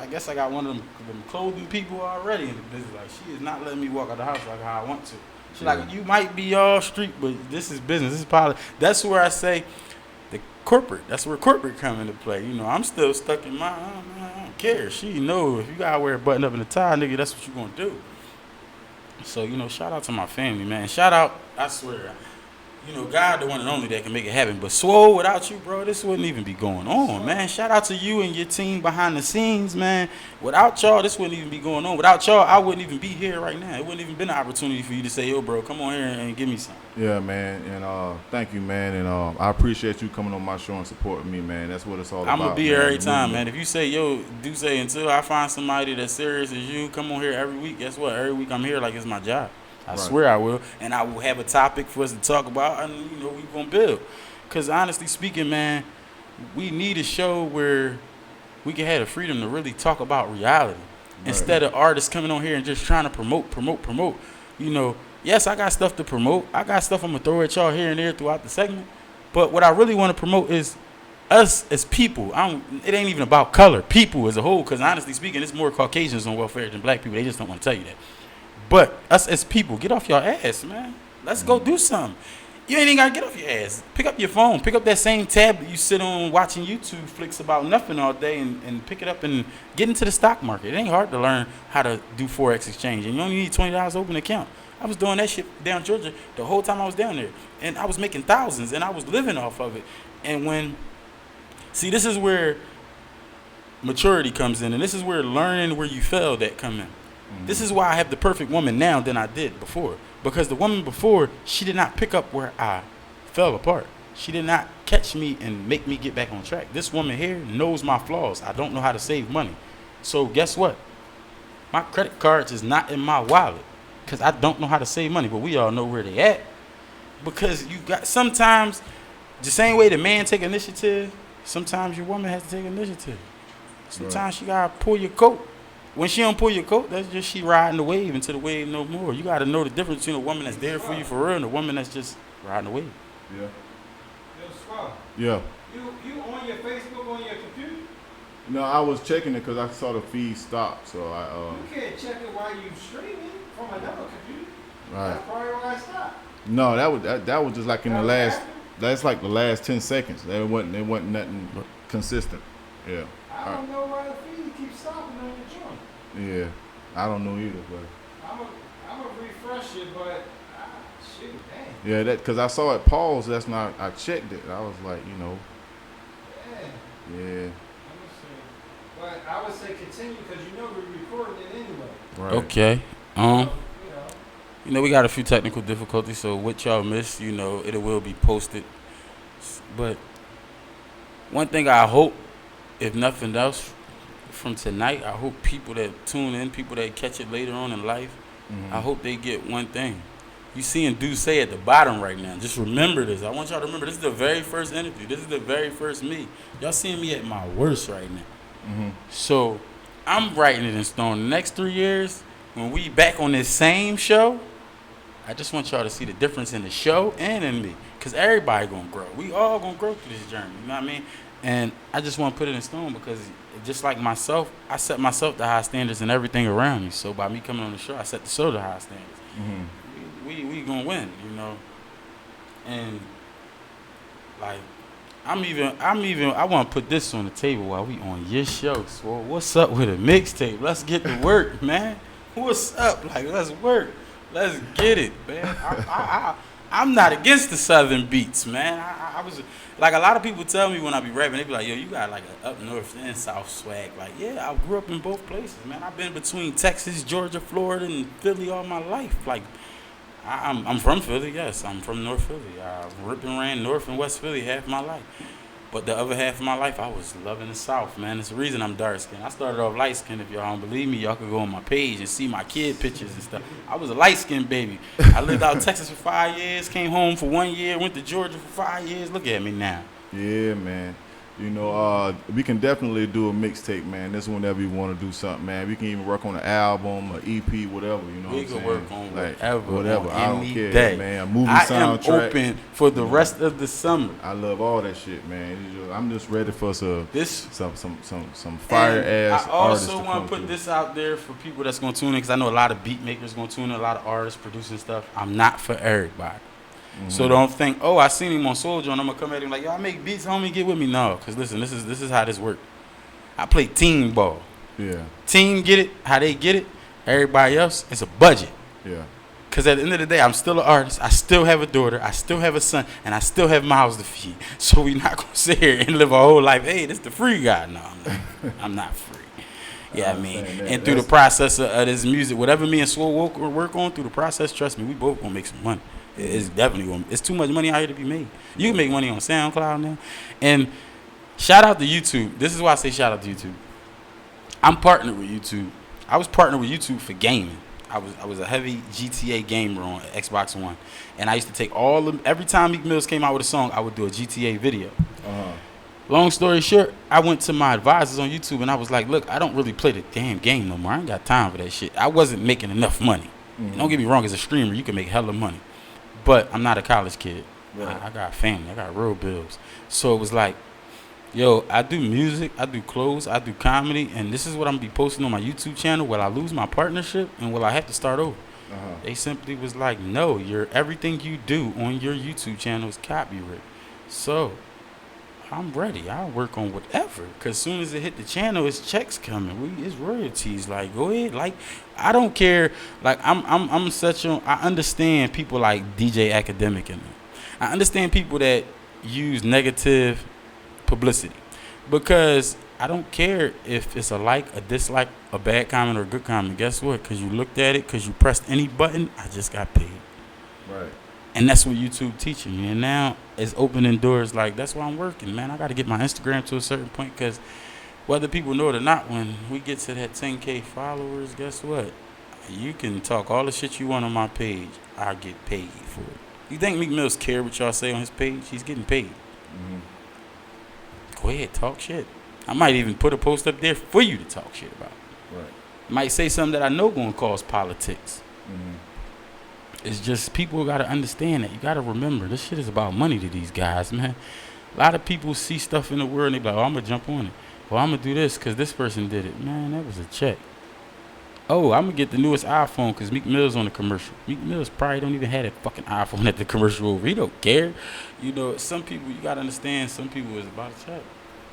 guess I got one of them clothing people already in the business. Like, she is not letting me walk out the house like how I want to. She's like, you might be all street, but this is business. This is politics. That's where I say that's where corporate come into play. You know, I'm still stuck in I don't care. She know if you gotta wear a button up in the tie, nigga, that's what you gonna do. So, you know, shout out to my family, man. Shout out, I swear, you know, God the one and only that can make it happen. But Swole, without you, bro, this wouldn't even be going on, man. Shout out to you and your team behind the scenes, man. Without y'all, this wouldn't even be going on. Without y'all, I wouldn't even be here right now. It wouldn't even been an opportunity for you to say, yo, bro, come on here and give me something. Yeah, man, and thank you, man, and I appreciate you coming on my show and supporting me, man. That's what it's all about. I'm gonna be here every time, man. If you say, yo, do say until I find somebody that's serious as you, come on here every week. Guess what? Every week I'm here like it's my job. I swear I will, and I will have a topic for us to talk about, and you know we gonna build. Cause honestly speaking, man, we need a show where we can have the freedom to really talk about reality instead of artists coming on here and just trying to promote. You know, yes, I got stuff to promote. I got stuff I'm gonna throw at y'all here and there throughout the segment. But what I really want to promote is us as people. It ain't even about color. People as a whole. Cause honestly speaking, it's more Caucasians on welfare than black people. They just don't want to tell you that. But us as people, get off your ass, man. Let's go do something. You ain't even got to get off your ass. Pick up your phone. Pick up that same tab that you sit on watching YouTube flicks about nothing all day and pick it up and get into the stock market. It ain't hard to learn how to do Forex exchange. And you only need $20 to open an account. I was doing that shit down in Georgia the whole time I was down there. And I was making thousands, and I was living off of it. And this is where maturity comes in. And this is where learning where you failed at come in. This is why I have the perfect woman now than I did before. Because the woman before, she did not pick up where I fell apart. She did not catch me and make me get back on track. This woman here knows my flaws. I don't know how to save money. So guess what? My credit cards is not in my wallet because I don't know how to save money. But we all know where they at. Because you got sometimes, the same way the man take initiative, sometimes your woman has to take initiative. Sometimes she got to pull your coat. When she don't pull your coat, that's just she riding the wave until the wave no more. You got to know the difference between a woman that's there for you for real and a woman that's just riding the wave. Yeah. Yo, Swell. Yeah. You on your Facebook on your computer? No, I was checking it because I saw the feed stop, so I. You can't check it while you streaming from another computer. Right. That's probably why I stopped. No, that was just like in the last. That's like the last 10 seconds. There wasn't nothing consistent. Yeah. I don't know why the feed keeps stopping on your joint. Yeah, I don't know either, but I'm a refresh it, but shoot, dang. yeah, that because I saw it pause. That's not. I checked it. I was like, Yeah. yeah. Let me see. But I would say continue because you know we're recording it anyway. Right. Okay. You know. We got a few technical difficulties, so what y'all missed, it will be posted. But one thing I hope, if nothing else, from tonight, I hope people that tune in, people that catch it later on in life, I hope they get one thing. You seeing Duce at the bottom right now. Just remember this. I want y'all to remember this is the very first interview. This is the very first me. Y'all seeing me at my worst right now. So I'm writing it in stone. The next 3 years, when we back on this same show, I just want y'all to see the difference in the show and in me. Because everybody going to grow. We all going to grow through this journey. You know what I mean? And I just want to put it in stone because just like myself, I set myself to high standards and everything around me. So by me coming on the show, I set the show to high standards. We going to win, And like, I want to put this on the table while we on your show. So what's up with a mixtape? Let's get to work, man. What's up? Like, let's work. Let's get it, man. I'm not against the Southern beats, man. I was like, a lot of people tell me when I be rapping, they be like, yo, you got like an up north and south swag. Like, yeah, I grew up in both places, man. I've been between Texas, Georgia, Florida, and Philly all my life. Like, I'm from Philly, yes. I'm from North Philly. I ripped and ran North and West Philly half my life. But the other half of my life, I was loving the South, man. It's the reason I'm dark skinned. I started off light skinned. If y'all don't believe me, y'all could go on my page and see my kid pictures and stuff. I was a light skinned baby. I lived out in Texas for 5 years, came home for 1 year, went to Georgia for 5 years. Look at me now. Yeah, man. You know, we can definitely do a mixtape, man. This whenever you want to do something, man. We can even work on an album, an EP, whatever. You know, we what I'm can work on like, whatever. I don't care, day. man. A movie I soundtrack. am open for the rest of the summer. I love all that shit, man. I'm just ready for some fire And ass I artists. also want to put this out there for people that's gonna tune in, because I know a lot of beat makers gonna tune in, a lot of artists producing stuff. I'm not for everybody. So don't think, oh, I seen him on Soldier and I'm gonna come at him like, yo, I make beats, homie, get with me. No, because listen, this is how this works. I play team ball. Yeah. Team get it, how they get it. Everybody else, it's a budget. Yeah. Because at the end of the day, I'm still an artist. I still have a daughter. I still have a son. And I still have mouths to feed. So we're not going to sit here and live our whole life, hey, this the free guy. No, I'm not free. Yeah, I mean, and through the process of this music, whatever me and Swole work on, through the process, trust me, we both going to make some money. It's definitely going to, it's too much money out here to be made. You can make money on SoundCloud now. And shout out to YouTube. This is why I say shout out to YouTube. I'm partnered with YouTube. I was partnered with YouTube for gaming. I was a heavy GTA gamer on Xbox One, and I used to take every time Meek Mills came out with a song, I would do a GTA video. Long story short, I went to my advisors on YouTube and I was like, look, I don't really play the damn game no more. I ain't got time for that shit. I wasn't making enough money. Don't get me wrong, as a streamer, you can make hella money, but I'm not a college kid. Right. I got family. I got real bills. So it was like, yo, I do music, I do clothes, I do comedy, and this is what I'm going to be posting on my YouTube channel. Will I lose my partnership, and will I have to start over? They simply was like, no, everything you do on your YouTube channel is copyright. So I'm ready. I'll work on whatever, because as soon as it hit the channel, it's checks coming. It's royalties. Like, go ahead. Like, I don't care. Like, I'm such a, I understand people like DJ Academic and them. I understand people that use negative publicity, because I don't care if it's a like, a dislike, a bad comment, or a good comment. Guess what? Because you looked at it, because you pressed any button, I just got paid. Right. And that's what YouTube teaching me. And now it's opening doors. Like, that's why I'm working, man. I got to get my Instagram to a certain point, because whether people know it or not, when we get to that 10K followers, guess what? You can talk all the shit you want on my page. I get paid for it. You think Meek Mills care what y'all say on his page? He's getting paid. Go ahead, talk shit. I might even put a post up there for you to talk shit about. Right. Might say something that I know going to cause politics. It's just people got to understand that. You got to remember, this shit is about money to these guys, man. A lot of people see stuff in the world and they be like, oh, I'm going to jump on it. Well, I'm going to do this because this person did it. Man, that was a check. Oh, I'm going to get the newest iPhone because Meek Mill's on the commercial. Meek Mill's probably don't even have that fucking iPhone at the commercial over. He don't care. You know, some people, you got to understand, some people is about a check.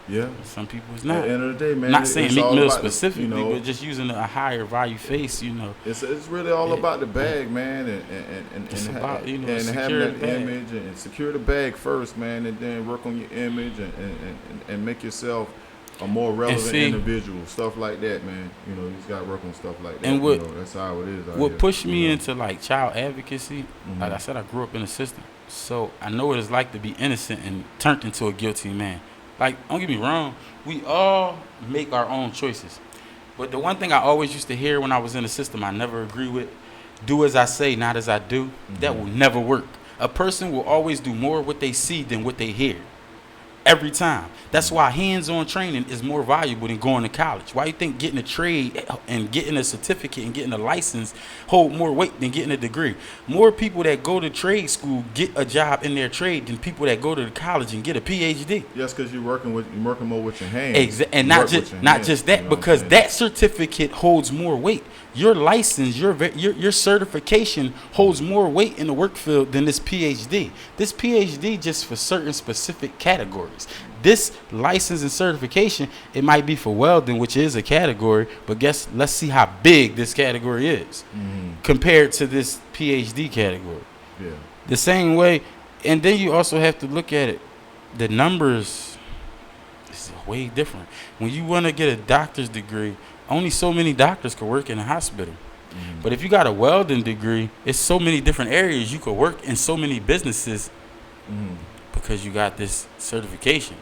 Yeah. Some people is not. At the end of the day, man. Not saying Meek Mill specifically, but just using a higher value face, you know. It's really all about the bag, man, and about, you know, and having that image and secure the bag first, man, and then work on your image and make yourself a more relevant individual, stuff like that, man. You know, you just got to work on stuff like that. And what, you know, that's how it is. What pushed me into like child advocacy, like I said, I grew up in a system, so I know what it's like to be innocent and turned into a guilty man. Like, don't get me wrong, we all make our own choices. But the one thing I always used to hear when I was in the system, I never agree with, do as I say, not as I do. That will never work. A person will always do more what they see than what they hear. Every time. That's why hands-on training is more valuable than going to college. Why you think getting a trade and getting a certificate and getting a license hold more weight than getting a degree? More people that go to trade school get a job in their trade than people that go to college and get a PhD. Yes, because you're working more with your hands. And not just that, you know, because that certificate holds more weight. Your license, your certification holds more weight in the work field than this PhD. This PhD just for certain specific categories. categories. This license and certification, it might be for welding, which is a category, but let's see how big this category is compared to this PhD category. Yeah. The same way, and then you also have to look at it. The numbers is way different. When you want to get a doctor's degree, only so many doctors could work in a hospital. But if you got a welding degree, it's so many different areas you could work in, so many businesses because you got this certification.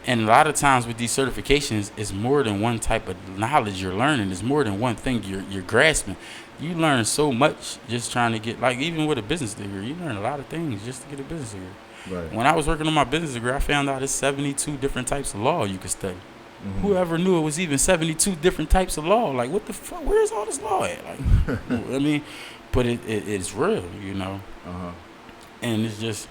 And a lot of times with these certifications, it's more than one type of knowledge you're learning. It's more than one thing you're grasping. You learn so much just trying to get, like, even with a business degree, you learn a lot of things just to get a business degree. Right. When I was working on my business degree, I found out there's 72 different types of law you could study. Whoever knew it was even 72 different types of law? Like, what the fuck? Where's all this law at? Like, I mean, but it's real, you know. And it's just,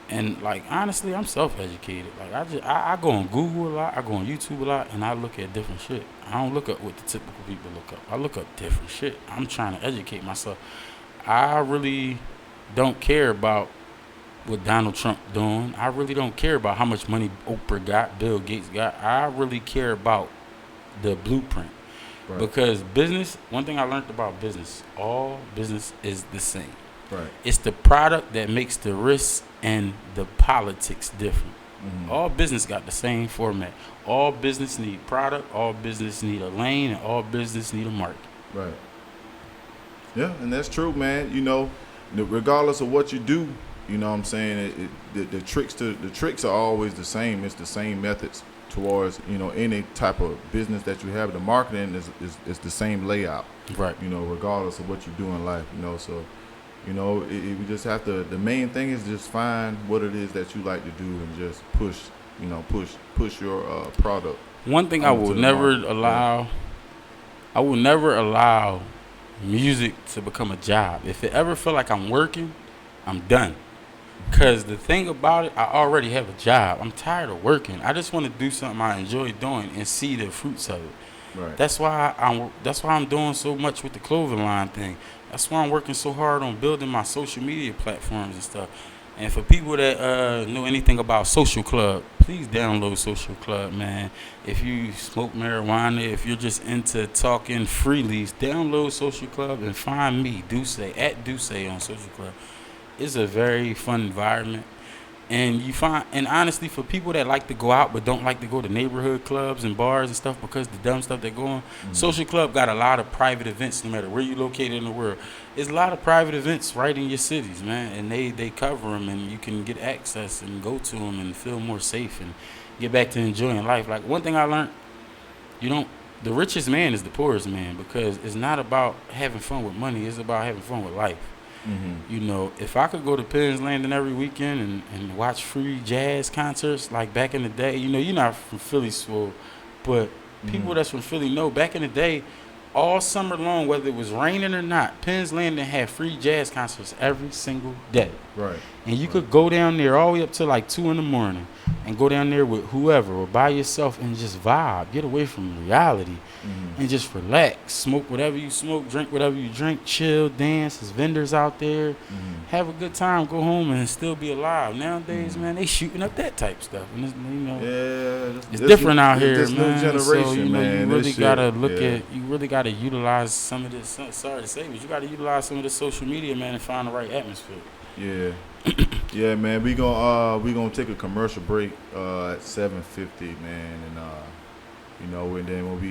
and like, honestly, I'm self-educated. Like, I go on Google a lot, I go on YouTube a lot, and I look at different shit. I don't look up what the typical people look up. I look up different shit. I'm trying to educate myself. I really don't care about what Donald Trump doing. I really don't care about how much money Oprah got, Bill Gates got. I really care about the blueprint. Right. Because business, one thing I learned about business, all business is the same. Right. It's the product that makes the risks and the politics different. All business got the same format. All business need product, all business need a lane, and all business need a market. Right. Yeah, and that's true, man. You know, regardless of what you do, you know what I'm saying, the tricks are always the same. It's the same methods towards, you know, any type of business that you have. The marketing is the same layout. Right. You know, regardless of what you do in life, you know. So, you know, we just have to, the main thing is just find what it is that you like to do and just push your product. One thing I will never allow, I will never allow music to become a job. If it ever feel like I'm working, I'm done. Because the thing about it, I already have a job. I'm tired of working. I just want to do something I enjoy doing and see the fruits of it. Right. That's why I'm doing so much with the clothing line thing. That's why I'm working so hard on building my social media platforms and stuff. And for people that know anything about Social Club, please download Social Club, man. If you smoke marijuana, if you're just into talking freely, download Social Club and find me, Duce, at Duce on Social Club. It's a very fun environment. And honestly, for people that like to go out but don't like to go to neighborhood clubs and bars and stuff because the dumb stuff they go on, Social Club got a lot of private events no matter where you're located in the world. There's a lot of private events right in your cities, man, and they cover them and you can get access and go to them and feel more safe and get back to enjoying life. Like, one thing I learned, the richest man is the poorest man, because it's not about having fun with money, it's about having fun with life. You know, if I could go to Penn's Landing every weekend and watch free jazz concerts like back in the day, you know, you're not from Philly, Swole, but people that's from Philly know back in the day, all summer long, whether it was raining or not, Penn's Landing had free jazz concerts every single day. Right. And you could go down there all the way up to like 2 a.m. and go down there with whoever or by yourself and just vibe, get away from reality and just relax, smoke whatever you smoke, drink whatever you drink, chill, dance. There's vendors out there, have a good time, go home and still be alive. Nowadays, man, they shooting up that type stuff. And it's, you know, it's different out here, this man. New generation, so, you know, man, you really gotta look at, you really gotta utilize some of this. Sorry to say, but you gotta utilize some of the social media, man, and find the right atmosphere. Yeah. Yeah, man. We gonna take a commercial break at 7:50, man, and you know, and then when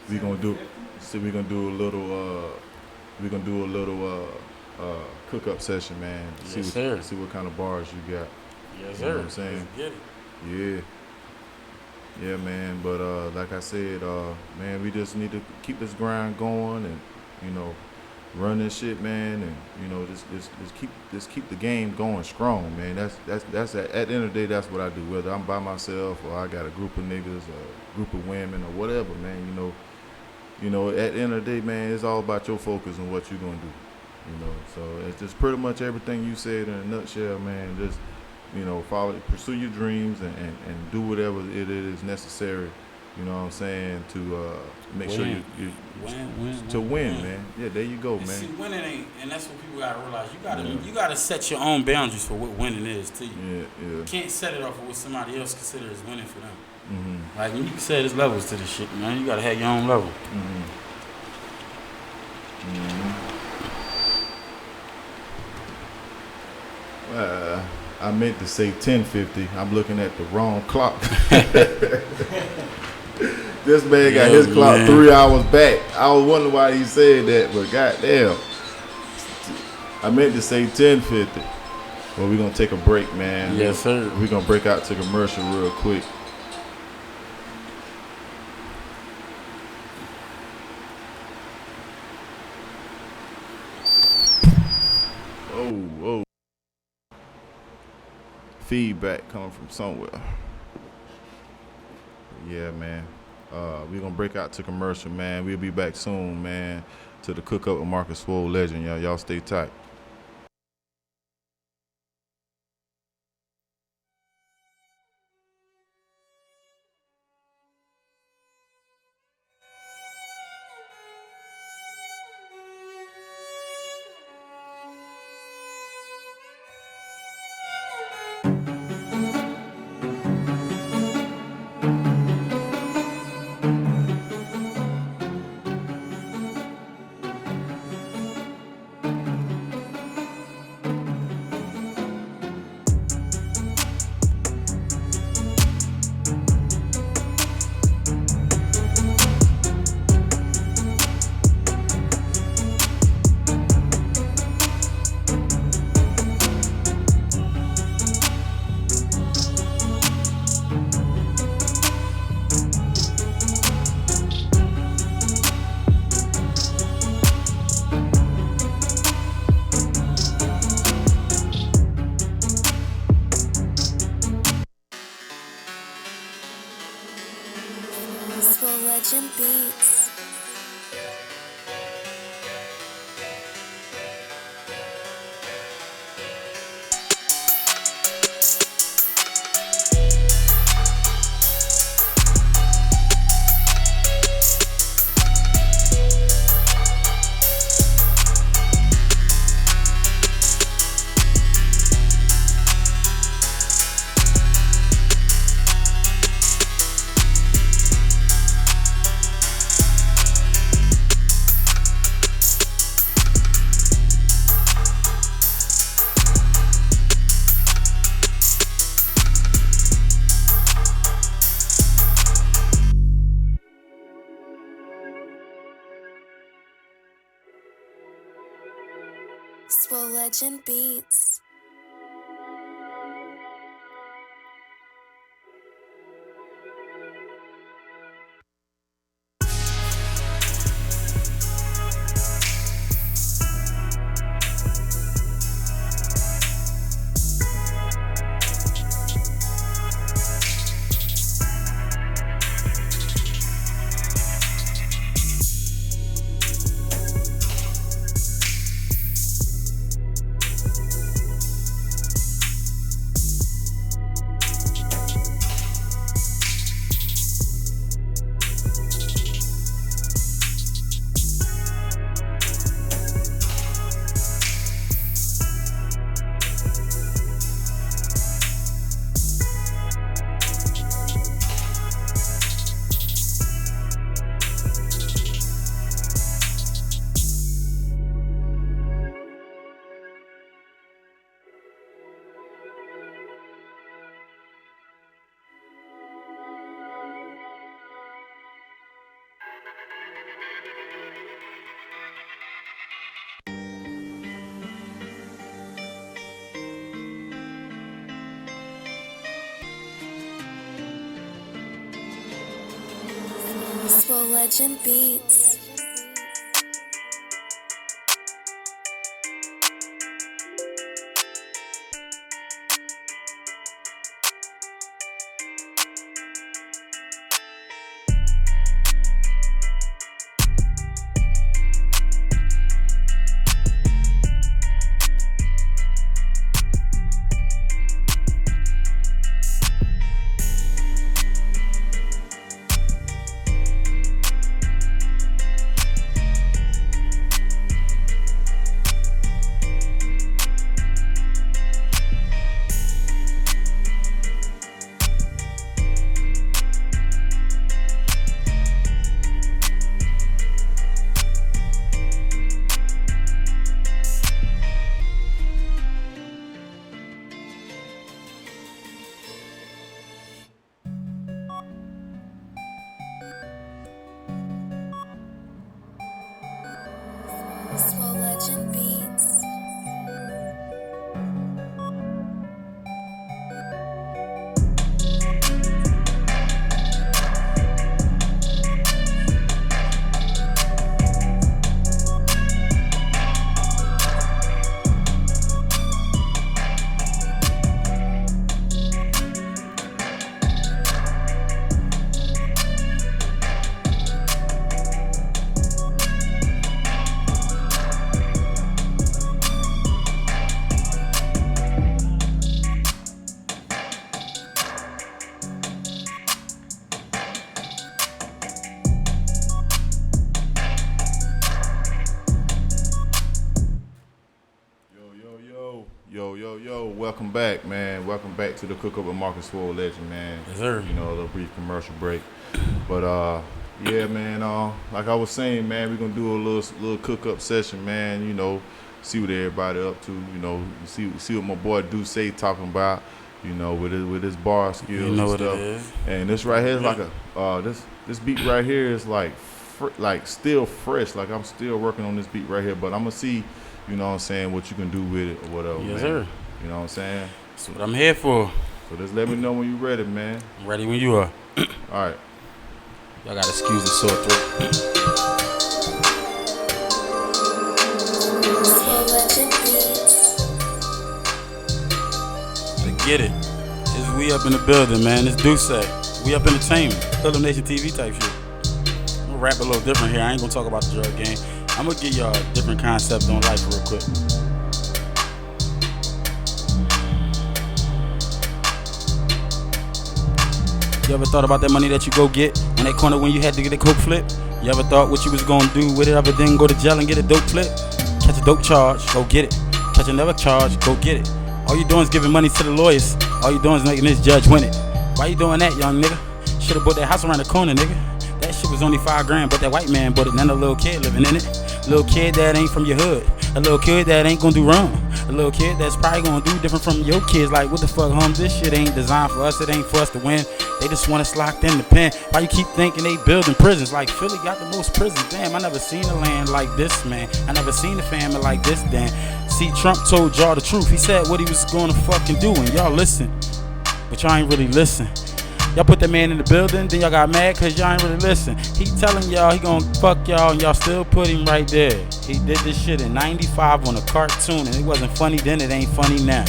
we gonna do a little cook up session, man. Yes, sir. See what kind of bars you got. Yes, you know sir. what I'm saying? Let's get it. Yeah, man. But like I said, man, we just need to keep this grind going and, you know, run this shit, man, and, you know, just keep the game going strong, man. That's at the end of the day, that's what I do. Whether I'm by myself or I got a group of niggas or a group of women or whatever, man. You know, at the end of the day, man, it's all about your focus on what you're gonna do. You know, so it's just pretty much everything you said in a nutshell, man. Just, you know, pursue your dreams and do whatever it is necessary You know what I'm saying? To make sure Win. you Win, win, man. Yeah, there you go, And see, man. winning ain't, and that's what people gotta realize. Yeah. You gotta set your own boundaries for what winning is to you. Yeah, You yeah. can't set it off of what somebody else considers winning for them. Mm-hmm. Like you can say there's levels to this shit, man. You gotta have your own level. Mm-hmm. I meant to say 10:50. I'm looking at the wrong clock. This man got his clock man. 3 hours back. I was wondering why he said that, but goddamn. I meant to say 10:50. Well, we're gonna take a break, man. Yes, sir. We're gonna break out to commercial real quick. Oh. Feedback coming from somewhere. Yeah, man. We're gonna break out to commercial, man. We'll be back soon, man. To the cook up with Marcus Swolegend, y'all. Y'all stay tight. Swolegend Beats. Swolegend Beats. Swolegend Beats. Swolegend beats. Yo, welcome back, man. Welcome back to the Cook Up with Marcus Swolegend, man. Yes, sir. You know, a little brief commercial break. But yeah, man, like I was saying, man, we're gonna do a little cook up session, man, you know, see what everybody up to, you know, see what my boy Duce talking about, you know, with his bar skills You know and what stuff. it is. And this right here is like a this beat right here is like still fresh. Like I'm still working on this beat right here, but I'm gonna see, you know what I'm saying, what you can do with it or whatever. Yes, man. sir. You know what I'm saying? That's what I'm here for. So just let me know when you're ready, man. I'm ready when you are. All right. Y'all gotta excuse the sore throat. Swolegend beats. Let's get it. It's we up in the building, man. It's Duce. We up entertainment. Film Nation TV type shit. I'm gonna rap a little different here. I ain't gonna talk about the drug game. I'm gonna give y'all a different concept on life real quick. You ever thought about that money that you go get on that corner when you had to get a coke flip? You ever thought what you was gonna do with it other than go to jail and get a dope flip? Catch a dope charge, go get it. Catch another charge, go get it. All you doing is giving money to the lawyers. All you doing is making this judge win it. Why you doing that, young nigga? Should've bought that house around the corner, nigga. That shit was only $5 grand, but that white man bought it, and a little kid living in it. Little kid that ain't from your hood. A little kid that ain't gonna do wrong. A little kid that's probably gonna do different from your kids. Like, what the fuck, home? This shit ain't designed for us. It ain't for us to win. They just want us locked in the pen. Why you keep thinking they building prisons? Like, Philly got the most prisons. Damn, I never seen a land like this, man. I never seen a family like this, damn. See, Trump told y'all the truth. He said what he was gonna fucking do, and y'all listen. But y'all ain't really listen. Y'all put that man in the building, then y'all got mad cause y'all ain't really listen. He telling y'all he gonna fuck y'all, and y'all still put him right there. He did this shit in 95 on a cartoon, and it wasn't funny then, it ain't funny now.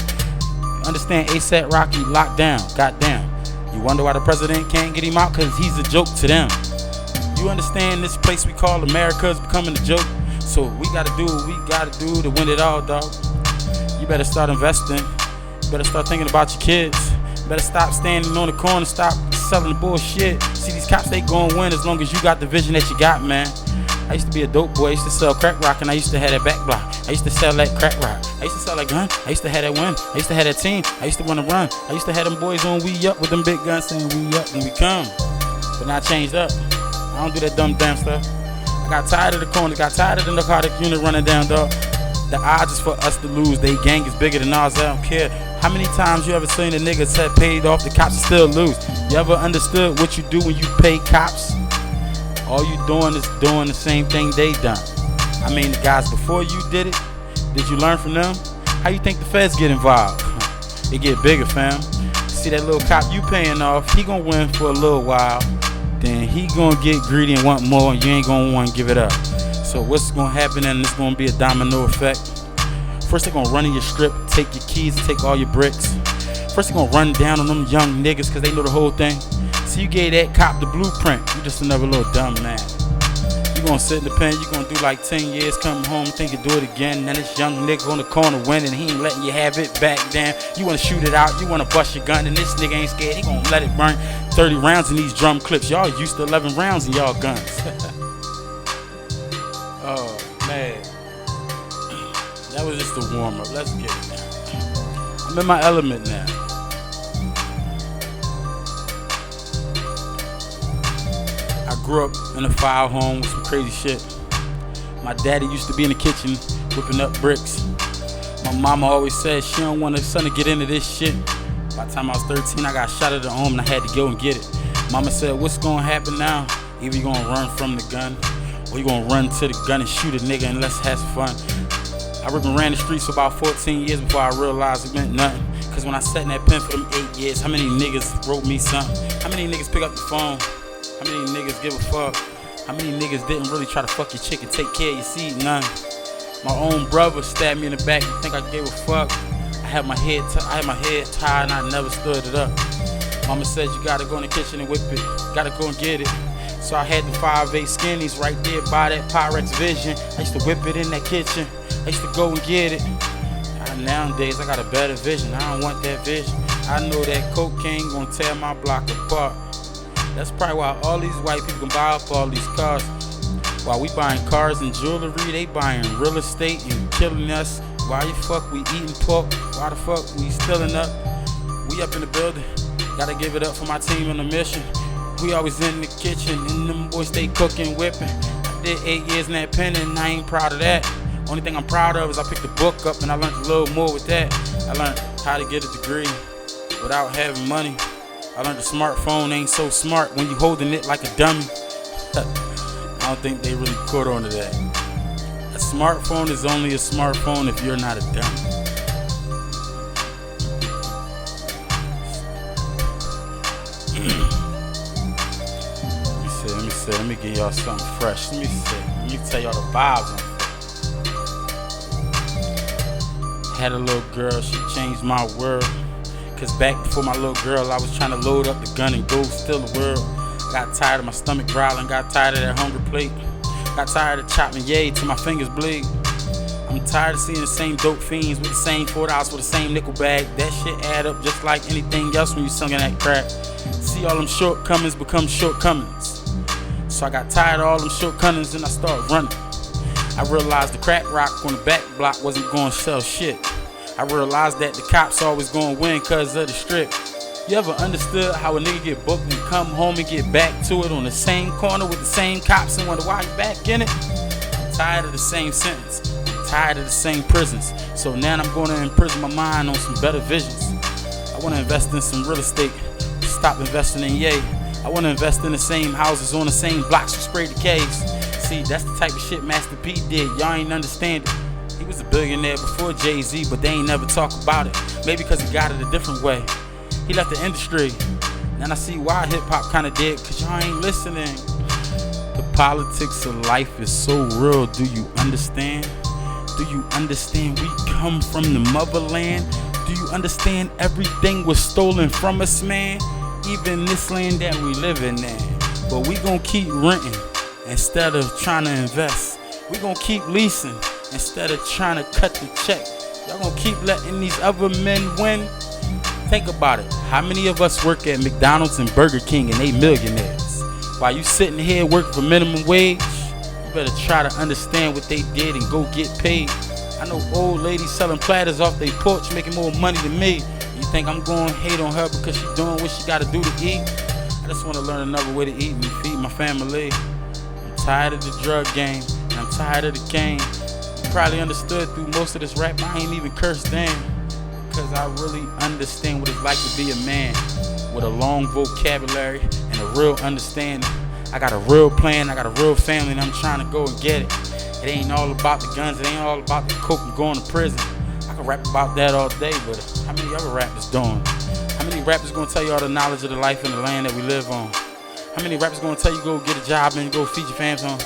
Understand ASAP Rocky locked down, got down. You wonder why the president can't get him out? Cause he's a joke to them. You understand this place we call America is becoming a joke? So we gotta do what we gotta do to win it all, dog. You better start investing. You better start thinking about your kids. Better stop standing on the corner, stop selling the bullshit. See, these cops, they gon' win as long as you got the vision that you got, man. I used to be a dope boy, I used to sell crack rock, and I used to have that back block. I used to sell that crack rock, I used to sell that gun, I used to have that win, I used to have that team, I used to wanna run. I used to have them boys on we up with them big guns saying we up when we come. But now I changed up, I don't do that dumb damn stuff. I got tired of the corners, got tired of the narcotic unit running down, dog. The odds is for us to lose, they gang is bigger than ours, I don't care. How many times you ever seen a nigga said paid off, the cops still lose? You ever understood what you do when you pay cops? All you doing is doing the same thing they done. I mean, the guys before you did it, did you learn from them? How you think the feds get involved? It get bigger, fam. See that little cop you paying off, he gonna win for a little while. Then he gonna get greedy and want more, and you ain't gonna wanna give it up. So what's gonna happen, and it's gonna be a domino effect. First they gonna run in your strip, take your keys, take all your bricks. First they gonna run down on them young niggas cause they know the whole thing. So you gave that cop the blueprint, you just another little dumb man. You gonna sit in the pen, you gonna do like 10 years, come home, think you do it again. Then this young nigga on the corner winning, he ain't letting you have it back then. You wanna shoot it out, you wanna bust your gun, and this nigga ain't scared, he gonna let it burn. 30 rounds in these drum clips, y'all used to 11 rounds in y'all guns. Oh man. That was just a warm up. Let's get it now. I'm in my element now. I grew up in a fire home with some crazy shit. My daddy used to be in the kitchen whipping up bricks. My mama always said she don't want her son to get into this shit. By the time I was 13, I got shot at the home and I had to go and get it. Mama said, what's gonna happen now? Either you gonna run from the gun, Or you gonna run to the gun and shoot a nigga and let's have some fun. I ran the streets for about 14 years before I realized it meant nothing. Cause when I sat in that pen for them 8 years, how many niggas wrote me something? How many niggas pick up the phone? How many niggas give a fuck? How many niggas didn't really try to fuck your chick and take care of your seed? None. My own brother stabbed me in the back. You think I gave a fuck? I had my head tied and I never stood it up. Mama said you gotta go in the kitchen and whip it. Gotta go and get it. So I had the 5'8" skinnies right there by that Pyrex Vision. I used to whip it in that kitchen. I used to go and get it. Nowadays I got a better vision. I don't want that vision. I know that cocaine gonna tear my block apart. That's probably why all these white people can buy up all these cars. While we buying cars and jewelry, they buying real estate and killing us. Why the fuck we eating pork? Why the fuck we stealing up? We up in the building. Gotta give it up for my team on the mission. We always in the kitchen and them boys stay cooking, whipping. I did 8 years in that pen and I ain't proud of that. Only thing I'm proud of is I picked the book up and I learned a little more with that. I learned how to get a degree without having money. I learned the smartphone ain't so smart when you holding it like a dummy. I don't think they really caught on to that. A smartphone is only a smartphone if you're not a dummy. Let me give y'all something fresh. Let me tell y'all the vibes. Had a little girl, she changed my world. Cause back before my little girl, I was trying to load up the gun and go steal the world. Got tired of my stomach growling, got tired of that hungry plate. Got tired of chopping yay till my fingers bleed. I'm tired of seeing the same dope fiends with the same $4 with the same nickel bag. That shit add up just like anything else when you selling that crack. See all them shortcomings become shortcomings. So I got tired of all them shortcomings and I started running. I realized the crack rock on the back block wasn't gonna sell shit. I realized that the cops always gonna win cause of the strip. You ever understood how a nigga get booked and come home and get back to it on the same corner with the same cops and wonder why you back in it? I'm tired of the same sentence. I'm tired of the same prisons. So now I'm gonna imprison my mind on some better visions. I wanna invest in some real estate. Stop investing in yay. I wanna invest in the same houses on the same blocks with spray the caves. See, that's the type of shit Master P did. Y'all ain't understand it. He was a billionaire before Jay-Z, but they ain't never talk about it. Maybe because he got it a different way. He left the industry. And I see why hip-hop kinda dead, cause y'all ain't listening. The politics of life is so real, do you understand? Do you understand we come from the motherland? Do you understand everything was stolen from us, man? Even this land that we living in. But we gon' keep renting instead of trying to invest. We gon' keep leasing instead of trying to cut the check. Y'all gon' keep letting these other men win? Think about it. How many of us work at McDonald's and Burger King and they millionaires? While you sitting here working for minimum wage, you better try to understand what they did and go get paid. I know old ladies selling platters off their porch making more money than me. You think I'm going to hate on her because she doing what she gotta do to eat? I just want to learn another way to eat and feed my family. I'm tired of the drug game and I'm tired of the game. You probably understood through most of this rap, I ain't even cursed damn. Because I really understand what it's like to be a man with a long vocabulary and a real understanding. I got a real plan, I got a real family, and I'm trying to go and get it. It ain't all about the guns, it ain't all about the coke and going to prison. I can rap about that all day, but how many other rappers doing? How many rappers gonna tell you all the knowledge of the life and the land that we live on? How many rappers gonna tell you go get a job and go feed your fams on?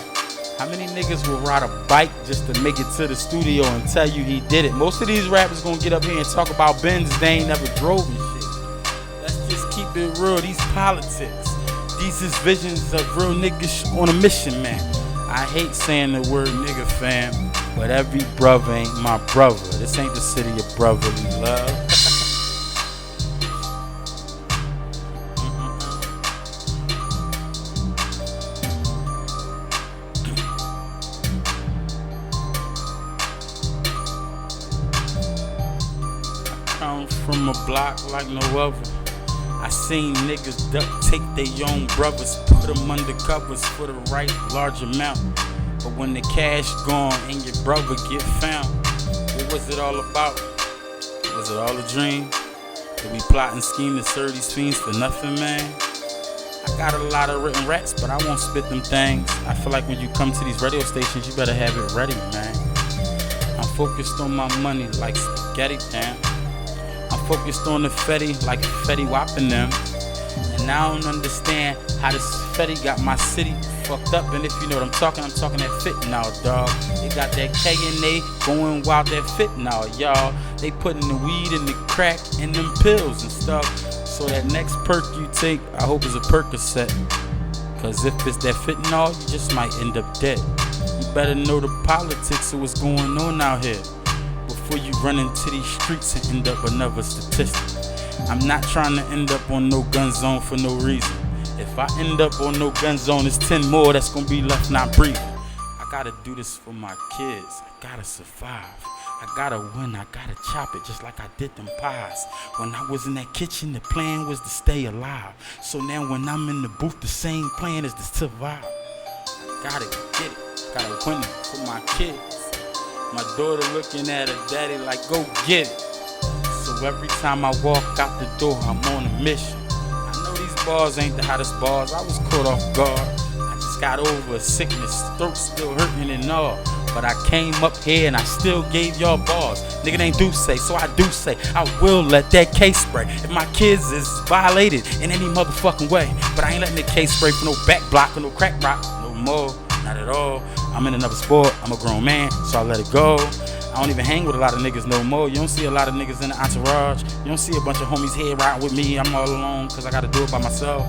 How many niggas will ride a bike just to make it to the studio and tell you he did it? Most of these rappers gonna get up here and talk about Benz they ain't never drove and shit. Let's just keep it real, these politics. These is visions of real niggas on a mission, man. I hate saying the word nigga, fam, but every brother ain't my brother. This ain't the city of brotherly love. Come from a block like no other. I seen niggas duct tape their own brothers, put them under covers for the right large amount. But when the cash gone and your brother get found, what was it all about? Was it all a dream? Did we plot and scheme to serve these fiends for nothing, man? I got a lot of written raps, but I won't spit them things. I feel like when you come to these radio stations, you better have it ready, man. I'm focused on my money like spaghetti, damn. I'm focused on the Fetty like Fetty whopping them. And I don't understand how this Fetty got my city fucked up. And if you know what I'm talking that fit now, dog. They got that K and they going wild, that fit now, y'all. They putting the weed and the crack and them pills and stuff. So that next perk you take, I hope is a Percocet. Cause if it's that fentanyl, you just might end up dead. You better know the politics of what's going on out here before you run into these streets and end up another statistic. I'm not trying to end up on no gun zone for no reason. If I end up on no gun zone, there's 10 more that's gonna be left not breathing. I gotta do this for my kids. I gotta survive. I gotta win. I gotta chop it just like I did them pies. When I was in that kitchen, the plan was to stay alive. So now when I'm in the booth, the same plan is to survive. I gotta get it. Gotta win it for my kids. My daughter looking at her daddy like, go get it. So every time I walk out the door, I'm on a mission. I know these bars ain't the hottest bars. I was caught off guard. I just got over a sickness, throat still hurting and all. But I came up here and I still gave y'all bars. Nigga ain't do say, so I do say I will let that case spray if my kids is violated in any motherfucking way. But I ain't letting the case spray for no back block or no crack rock no more. Not at all. I'm in another sport. I'm a grown man, so I let it go. I don't even hang with a lot of niggas no more. You don't see a lot of niggas in the entourage. You don't see a bunch of homies here riding with me. I'm all alone because I got to do it by myself.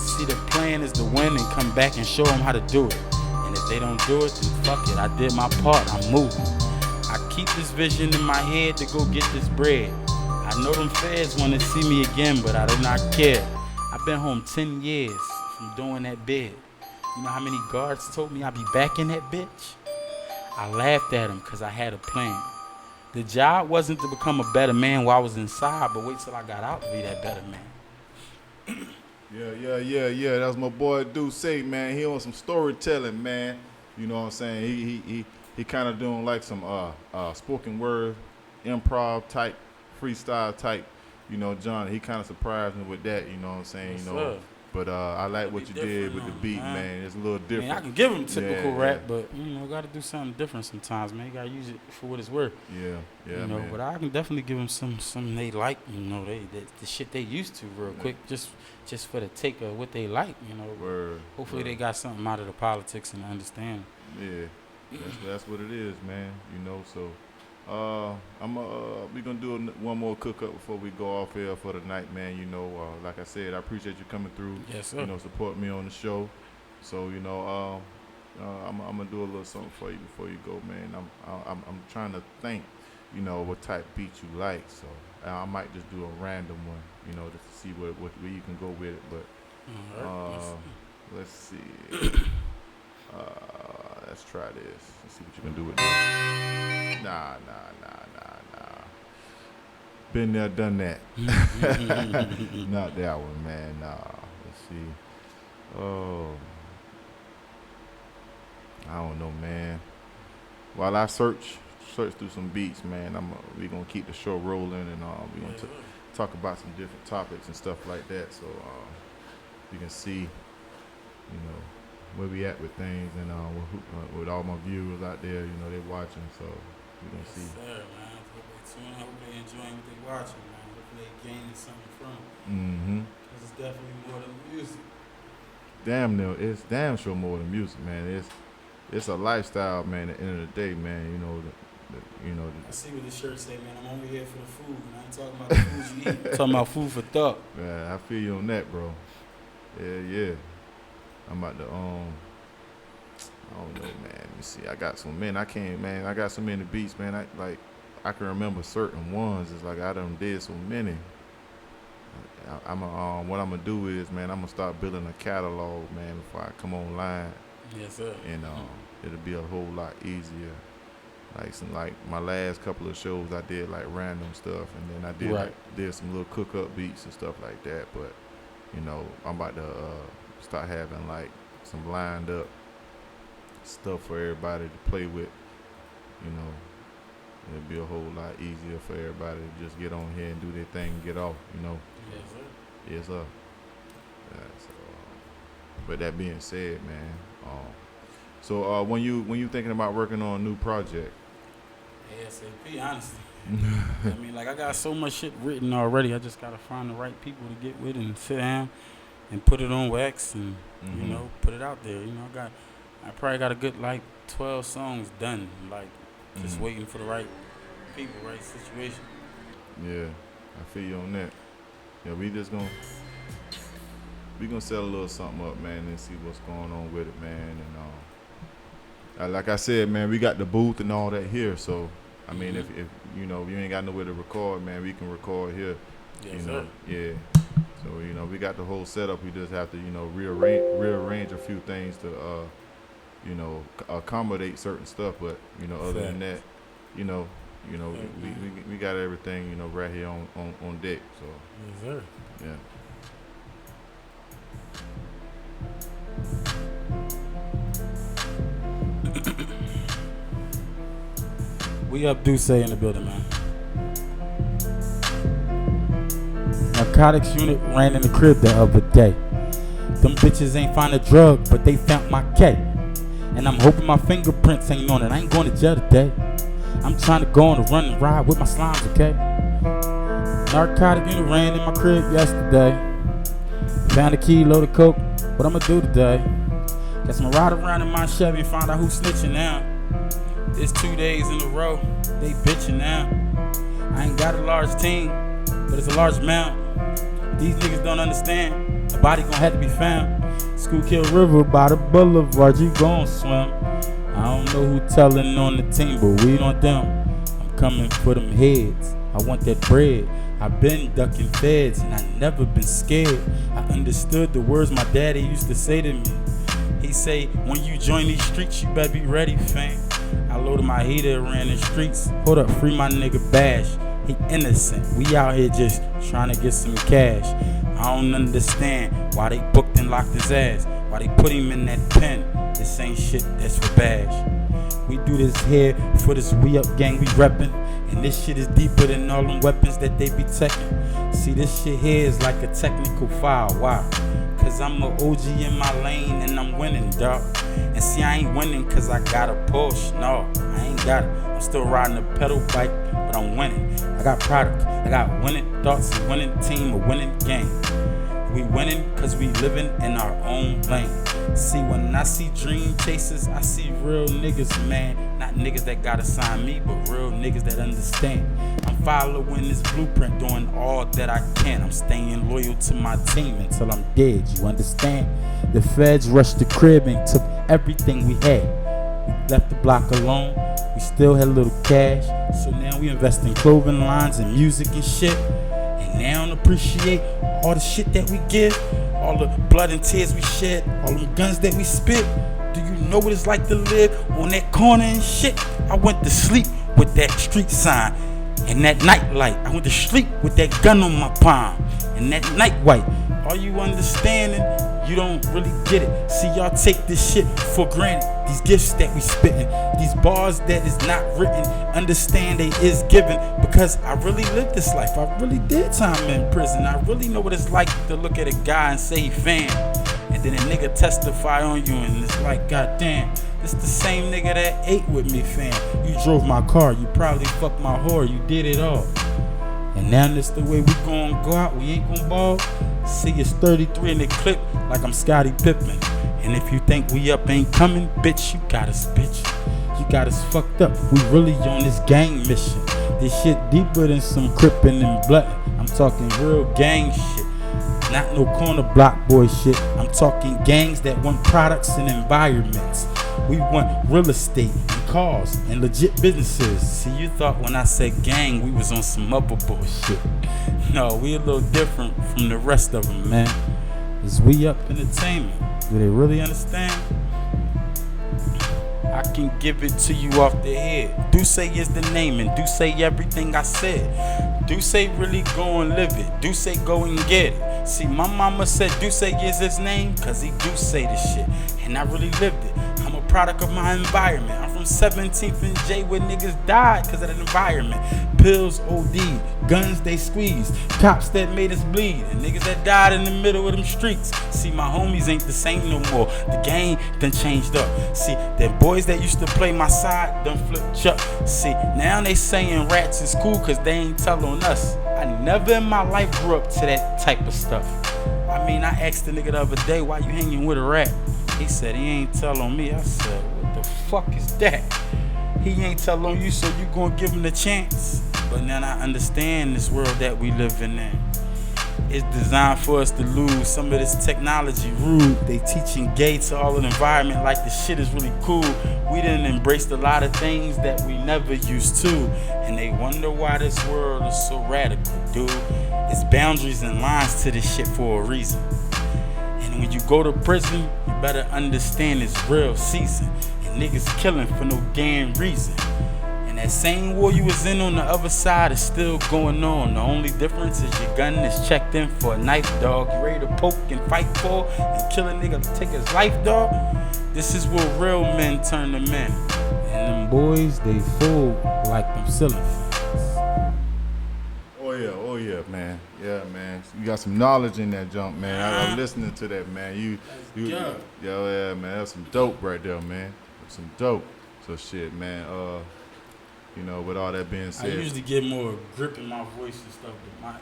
See, the plan is to win and come back and show them how to do it. And if they don't do it, then fuck it. I did my part. I'm moving. I keep this vision in my head to go get this bread. I know them feds want to see me again, but I do not care. I've been home 10 years from doing that bid. You know how many guards told me I'd be back in that bitch? I laughed at them because I had a plan. The job wasn't to become a better man while I was inside, but wait till I got out to be that better man. Yeah. That's my boy Duce, man. He on some storytelling, man. You know what I'm saying? He kind of doing like some spoken word, improv type, freestyle type. You know, John, he kind of surprised me with that. You know what I'm saying? Yes, you know. sir. But I like what you did with the beat, man. It's a little different. I mean, I can give him typical rap, yeah. but you know, gotta do something different sometimes, man. You gotta use it for what it's worth. Yeah, You know, man. but I can definitely give them some they like. You know, the shit they used to real quick, just for the take of what they like. You know, Word, hopefully word. they got something out of the politics and understand. Yeah, that's what it is, man. You know, so we gonna do one more cook up before we go off here for the night, man. You know, like I said, I appreciate you coming through. Yes, sir. You know, support me on the show. So you know, I'm gonna do a little something for you before you go, man. I'm trying to think, you know, what type beat you like. So I might just do a random one, you know, just to see where you can go with it. But let's see. Let's try this. Let's see what you can do with this. Nah. Been there, done that. Not that one, man. Nah. Let's see. Oh. I don't know, man. While I search through some beats, man, we gonna keep the show rolling, and we gonna talk about some different topics and stuff like that. So you can see, you know, where we at with things, and with all my viewers out there, you know, they watching, so we gonna see. Yes, sir, man. Hope they enjoying what they watching, man. Hope they gaining something from it. Mm-hmm. This is definitely more than music. It's damn sure more than music, man. It's a lifestyle, man. At the end of the day, man, you know. I see what the shirt say, man. I'm only here for the food, and I ain't talking about the food you eat. I'm talking about food for thought. Yeah, I feel you on that, bro. Yeah. I'm about to I don't know, man. Let me see. I got so many. I got so many beats, man. I can remember certain ones. It's like I done did so many. What I'm gonna do is, man, I'm gonna start building a catalog, man, before I come online. Yes, sir. And it'll be a whole lot easier. Like my last couple of shows, I did like random stuff, and then I did did some little cook up beats and stuff like that. But you know, I'm about to start having like some lined up stuff for everybody to play with. You know, it'll be a whole lot easier for everybody to just get on here and do their thing and get off. You know. Yes, sir. Yes, sir. Yeah, so But that being said, man, so when you thinking about working on a new project? ASAP, honestly. I mean, like I got so much shit written already. I just gotta find the right people to get with and sit down and put it on wax and you know put it out there. You know, I probably got a good like 12 songs done, like just waiting for the right people, right situation. Yeah, I feel you on that. Yeah, we gonna set a little something up, man, and see what's going on with it, man. And like I said, man, we got the booth and all that here, so. I mean, if you know, if you ain't got nowhere to record, man, we can record here. Yes, you know, sir. yeah. So you know, we got the whole setup. We just have to, you know, rearrange a few things to, you know, accommodate certain stuff. But you know, other than that, you know, we got everything, you know, right here on deck. So Yes, sir. yeah. We up Duce in the building, man. Narcotics unit ran in the crib the other day. Them bitches ain't find a drug, but they found my K. And I'm hoping my fingerprints ain't on it. I ain't going to jail today. I'm trying to go on a run and ride with my slimes, okay? Narcotic unit ran in my crib yesterday. Found a kilo of coke. What I'ma do today? Guess I'ma ride around in my Chevy and find out who's snitching now. It's 2 days in a row, they bitching now. I ain't got a large team, but it's a large amount. These niggas don't understand, the body gon' have to be found. Schuylkill River by the boulevard, you gon' swim. I don't know who telling on the team, but we on them. I'm coming for them heads, I want that bread. I been ducking feds and I never been scared. I understood the words my daddy used to say to me. He say, when you join these streets, you better be ready, fam. I loaded my heater, ran the streets. Hold up, free my nigga Bash. He innocent. We out here just trying to get some cash. I don't understand why they booked and locked his ass. Why they put him in that pen. This ain't shit that's for Bash. We do this here for this we up gang we reppin'. And this shit is deeper than all them weapons that they be taking. See, this shit here is like a technical foul. Why? Cause I'm a OG in my lane and I'm winning, dawg. And see, I ain't winning cause I got a Porsche. No, I ain't got it. I'm still riding a pedal bike, but I'm winning. I got product. I got winning thoughts, a winning team, a winning game. We winning cause we living in our own lane. See, when I see dream chasers, I see real niggas, man. Not niggas that gotta sign me, but real niggas that understand. I'm following this blueprint, doing all that I can. I'm staying loyal to my team until I'm dead, you understand? The feds rushed the crib and took everything we had. We left the block alone, we still had a little cash. So now we invest in clothing lines and music and shit. And now I appreciate all the shit that we give, all the blood and tears we shed, all the guns that we spit. Do you know what it's like to live on that corner and shit? I went to sleep with that street sign and that night light. I went to sleep with that gun on my palm and that night white. Are you understanding? You don't really get it. See, y'all take this shit for granted. These gifts that we spittin', these bars that is not written, understand they is given. Because I really lived this life. I really did time in prison. I really know what it's like to look at a guy and say he fan. And then a nigga testify on you and it's like, goddamn, this the same nigga that ate with me, fam. You drove my car, you probably fucked my whore, you did it all. And now this the way we gon' go out, we ain't gon' ball. See, it's 33 in the clip like I'm Scottie Pippen. And if you think we up ain't coming, bitch, you got us, bitch. You got us fucked up, we really on this gang mission. This shit deeper than some crippin' and blood. I'm talking real gang shit. Not no corner block boy shit. I'm talking gangs that want products and environments. We want real estate and cars and legit businesses. See, you thought when I said gang, we was on some other bullshit. No, we a little different from the rest of them, man. Is we up entertainment. Do they really understand? I can give it to you off the head. Duce is the name and Duce everything I said. Duce really go and live it. Duce go and get it. See, my mama said Duce is his name cause he do say this shit. And I really lived it. I'm a product of my environment. I'm from from 17th and J where niggas died because of the environment. Pills OD, guns they squeezed, cops that made us bleed, and niggas that died in the middle of them streets. See, my homies ain't the same no more. The game done changed up. See, them boys that used to play my side done flipped up. See, now they saying rats is cool cause they ain't tell on us. I never in my life grew up to that type of stuff. I mean, I asked the nigga the other day, why you hanging with a rat? He said he ain't tell on me. I said, what the fuck is that? He ain't tell on you, so you gonna give him the chance. But now I understand this world that we living in. It's designed for us to lose some of this technology rude. They teaching gay to all of the environment like the shit is really cool. We done embraced a lot of things that we never used to. And they wonder why this world is so radical, dude. It's boundaries and lines to this shit for a reason. And when you go to prison, you better understand it's real season. And niggas killing for no damn reason. And that same war you was in on the other side is still going on. The only difference is your gun is checked in for a knife, dog. You ready to poke and fight for and kill a nigga to take his life, dog? This is where real men turn to men. And them boys, they fool like them silly fans. Oh yeah, man. Yeah, man. You got some knowledge in that jump, man. I'm listening to that, man. Yeah, man. That's some dope right there, man. That's some dope. So shit, man. You know, with all that being said, I usually get more grip in my voice and stuff, but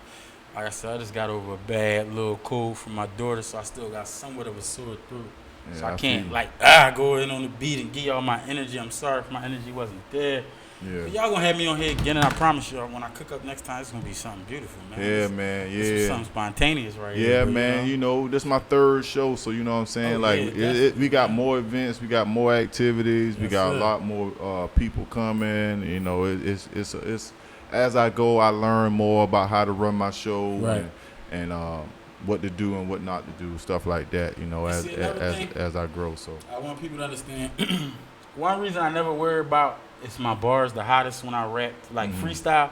like I said, I just got over a bad little cold from my daughter, so I still got somewhat of a sore throat. yeah, So I can't go in on the beat and give y'all my energy. I'm sorry if my energy wasn't there. Yeah. But y'all gonna have me on here again, and I promise y'all, when I cook up next time, it's gonna be something beautiful, man. Yeah, man. This Yeah. something spontaneous right Yeah, here. man. You know, this is my third show, so you know what I'm saying. Oh, like, yeah, we got more events, we got more activities, we Yes, got sir. a lot more people coming. You know, it's as I go, I learn more about how to run my show Right. and what to do and what not to do, stuff like that. You know, See, another thing- as I grow. So I want people to understand. One reason I never worry about is my bars the hottest when I rap, like freestyle.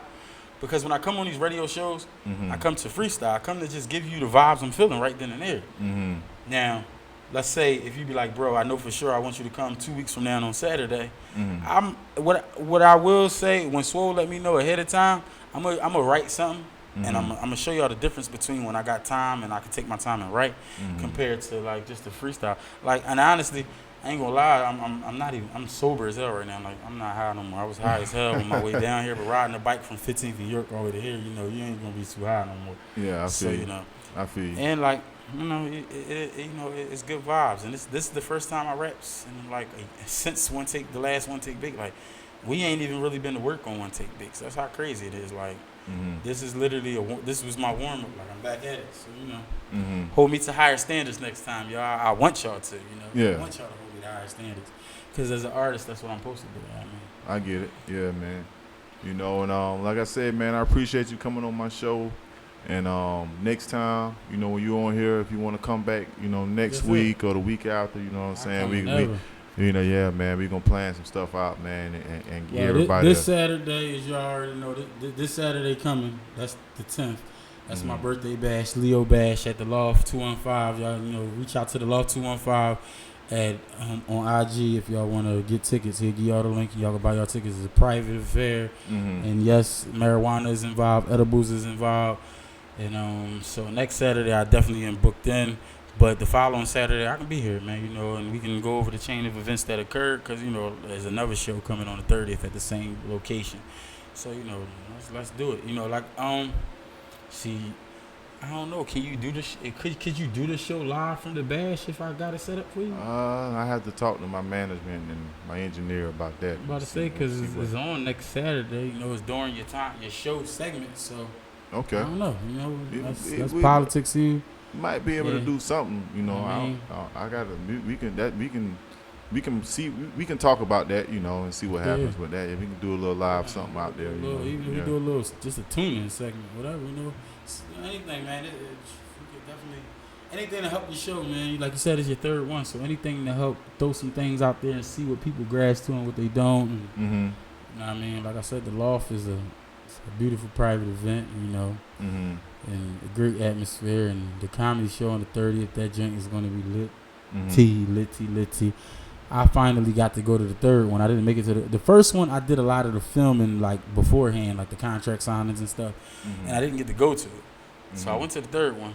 Because when I come on these radio shows, I come to freestyle. I come to just give you the vibes I'm feeling right then and there. Now, let's say if you be like, bro, I know for sure I want you to come 2 weeks from now on Saturday. What I will say, when Swole let me know ahead of time, I'm gonna write something. And I'm gonna show y'all the difference between when I got time and I can take my time and write compared to like just the freestyle. Like, and honestly, I ain't gonna lie, I'm sober as hell right now. Like, I'm not high no more. I was high as hell on my way down here, but riding a bike from 15th and York all the way to here, you know, you ain't gonna be too high no more. yeah, I So, feel you know, I feel you. and like, you know, it's good vibes. And this is the first time I raps in like since the last One Take Big. Like, we ain't even really been to work on One Take Big. So that's how crazy it is. Like, this is literally this was my warm up. Like, I'm back at it. So, you know, hold me to higher standards next time, y'all. I want y'all to, you know, Yeah. I want y'all to hold me to higher standards. Because as an artist, that's what I'm supposed to do. I mean, I get it. Yeah, man. You know, and like I said, man, I appreciate you coming on my show. And next time, you know, when you're on here, if you want to come back, you know, next Yes, sir. week or the week after, you know what I'm saying? We you know, yeah, man, we gonna plan some stuff out, man, and get everybody. This Saturday, as y'all already know, this Saturday coming. That's the 10th. That's my birthday bash, Leo Bash at the Loft 215. Y'all, you know, reach out to the Loft 215 at on IG if y'all want to get tickets. He'll give y'all the link. Y'all can buy y'all tickets. It's a private affair, and yes, marijuana is involved, edibles is involved, and so next Saturday I definitely am booked in. But the following Saturday, I can be here, man, you know, and we can go over the chain of events that occurred because, you know, there's another show coming on the 30th at the same location. So, you know, let's do it. You know, like, see, I don't know. Can you do this? Could you do the show live from the bash if I got it set up for you? I have to talk to my management and my engineer about that. I'm about to say, because it's on next Saturday. You know, it's during your show segment. So, Okay. I don't know. You know, that's we- politics you. Might be able to do something, you know. Mhm. I gotta. We can see. We can talk about that, you know, and see what happens with that. If we can do a little live something out there, you know. Even if we do a little, just a tune-in segment, whatever, you know. Anything, man. We could definitely anything to help the show, man. Like you said, it's your third one, so anything to help throw some things out there and see what people grasp to and what they don't. And, Mm-hmm. you know what I mean? Like I said, the Loft is a beautiful private event, you know. Mm-hmm. And a great atmosphere, and the comedy show on the 30th, that joint is going to be lit. Mm-hmm. Litty. I finally got to go to the third one. I didn't make it to the first one. I did a lot of the filming like beforehand, like the contract signings and stuff, Mm-hmm. and I didn't get to go to it. So I went to the third one,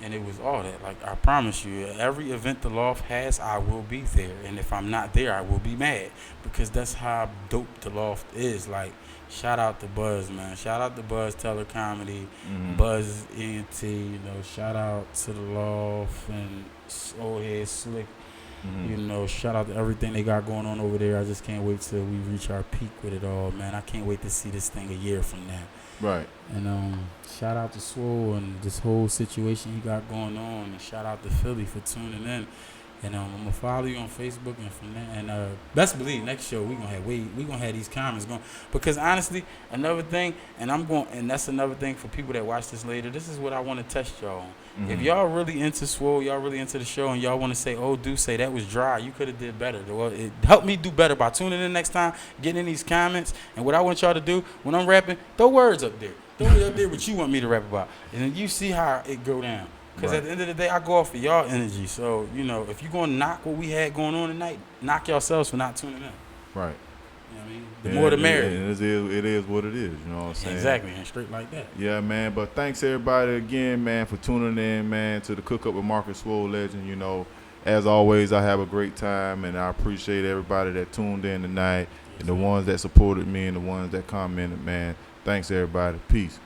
and it was all that. Like I promise you, every event the Loft has, I will be there, and if I'm not there, I will be mad because that's how dope the Loft is. Like shout out to Buzz, man. Shout out to Buzz Teller Comedy, Mm-hmm. Buzz ENT. You know, shout out to the Loft and old head Slick. Mm-hmm. You know, shout out to everything they got going on over there. I just can't wait till we reach our peak with it all, man. I can't wait to see this thing a year from now. Right. And shout out to Swole and this whole situation he got going on. And shout out to Philly for tuning in. And I'm gonna follow you on Facebook and from there. And best believe next show we gonna have these comments going. Because honestly, another thing, and that's another thing for people that watch this later. This is what I want to test y'all on. Mm-hmm. If y'all really into Swole, y'all really into the show, and y'all want to say, "Oh, do say that was dry. You could have did better." Well, it helped me do better by tuning in next time, getting in these comments. And what I want y'all to do when I'm rapping, throw words up there. Throw it up there what you want me to rap about, and then you see how it go down. Because Right. at the end of the day, I go off of y'all energy. So, you know, if you're going to knock what we had going on tonight, knock yourselves for not tuning in. Right. You know what I mean? The more the merrier. It is what it is. You know what I'm saying? Exactly, and straight like that. Yeah, man. But thanks everybody again, man, for tuning in, man, to the Cook Up with Marcus Swolegend. You know, as always, I have a great time, and I appreciate everybody that tuned in tonight, and the ones that supported me, and the ones that commented, man. Thanks everybody. Peace.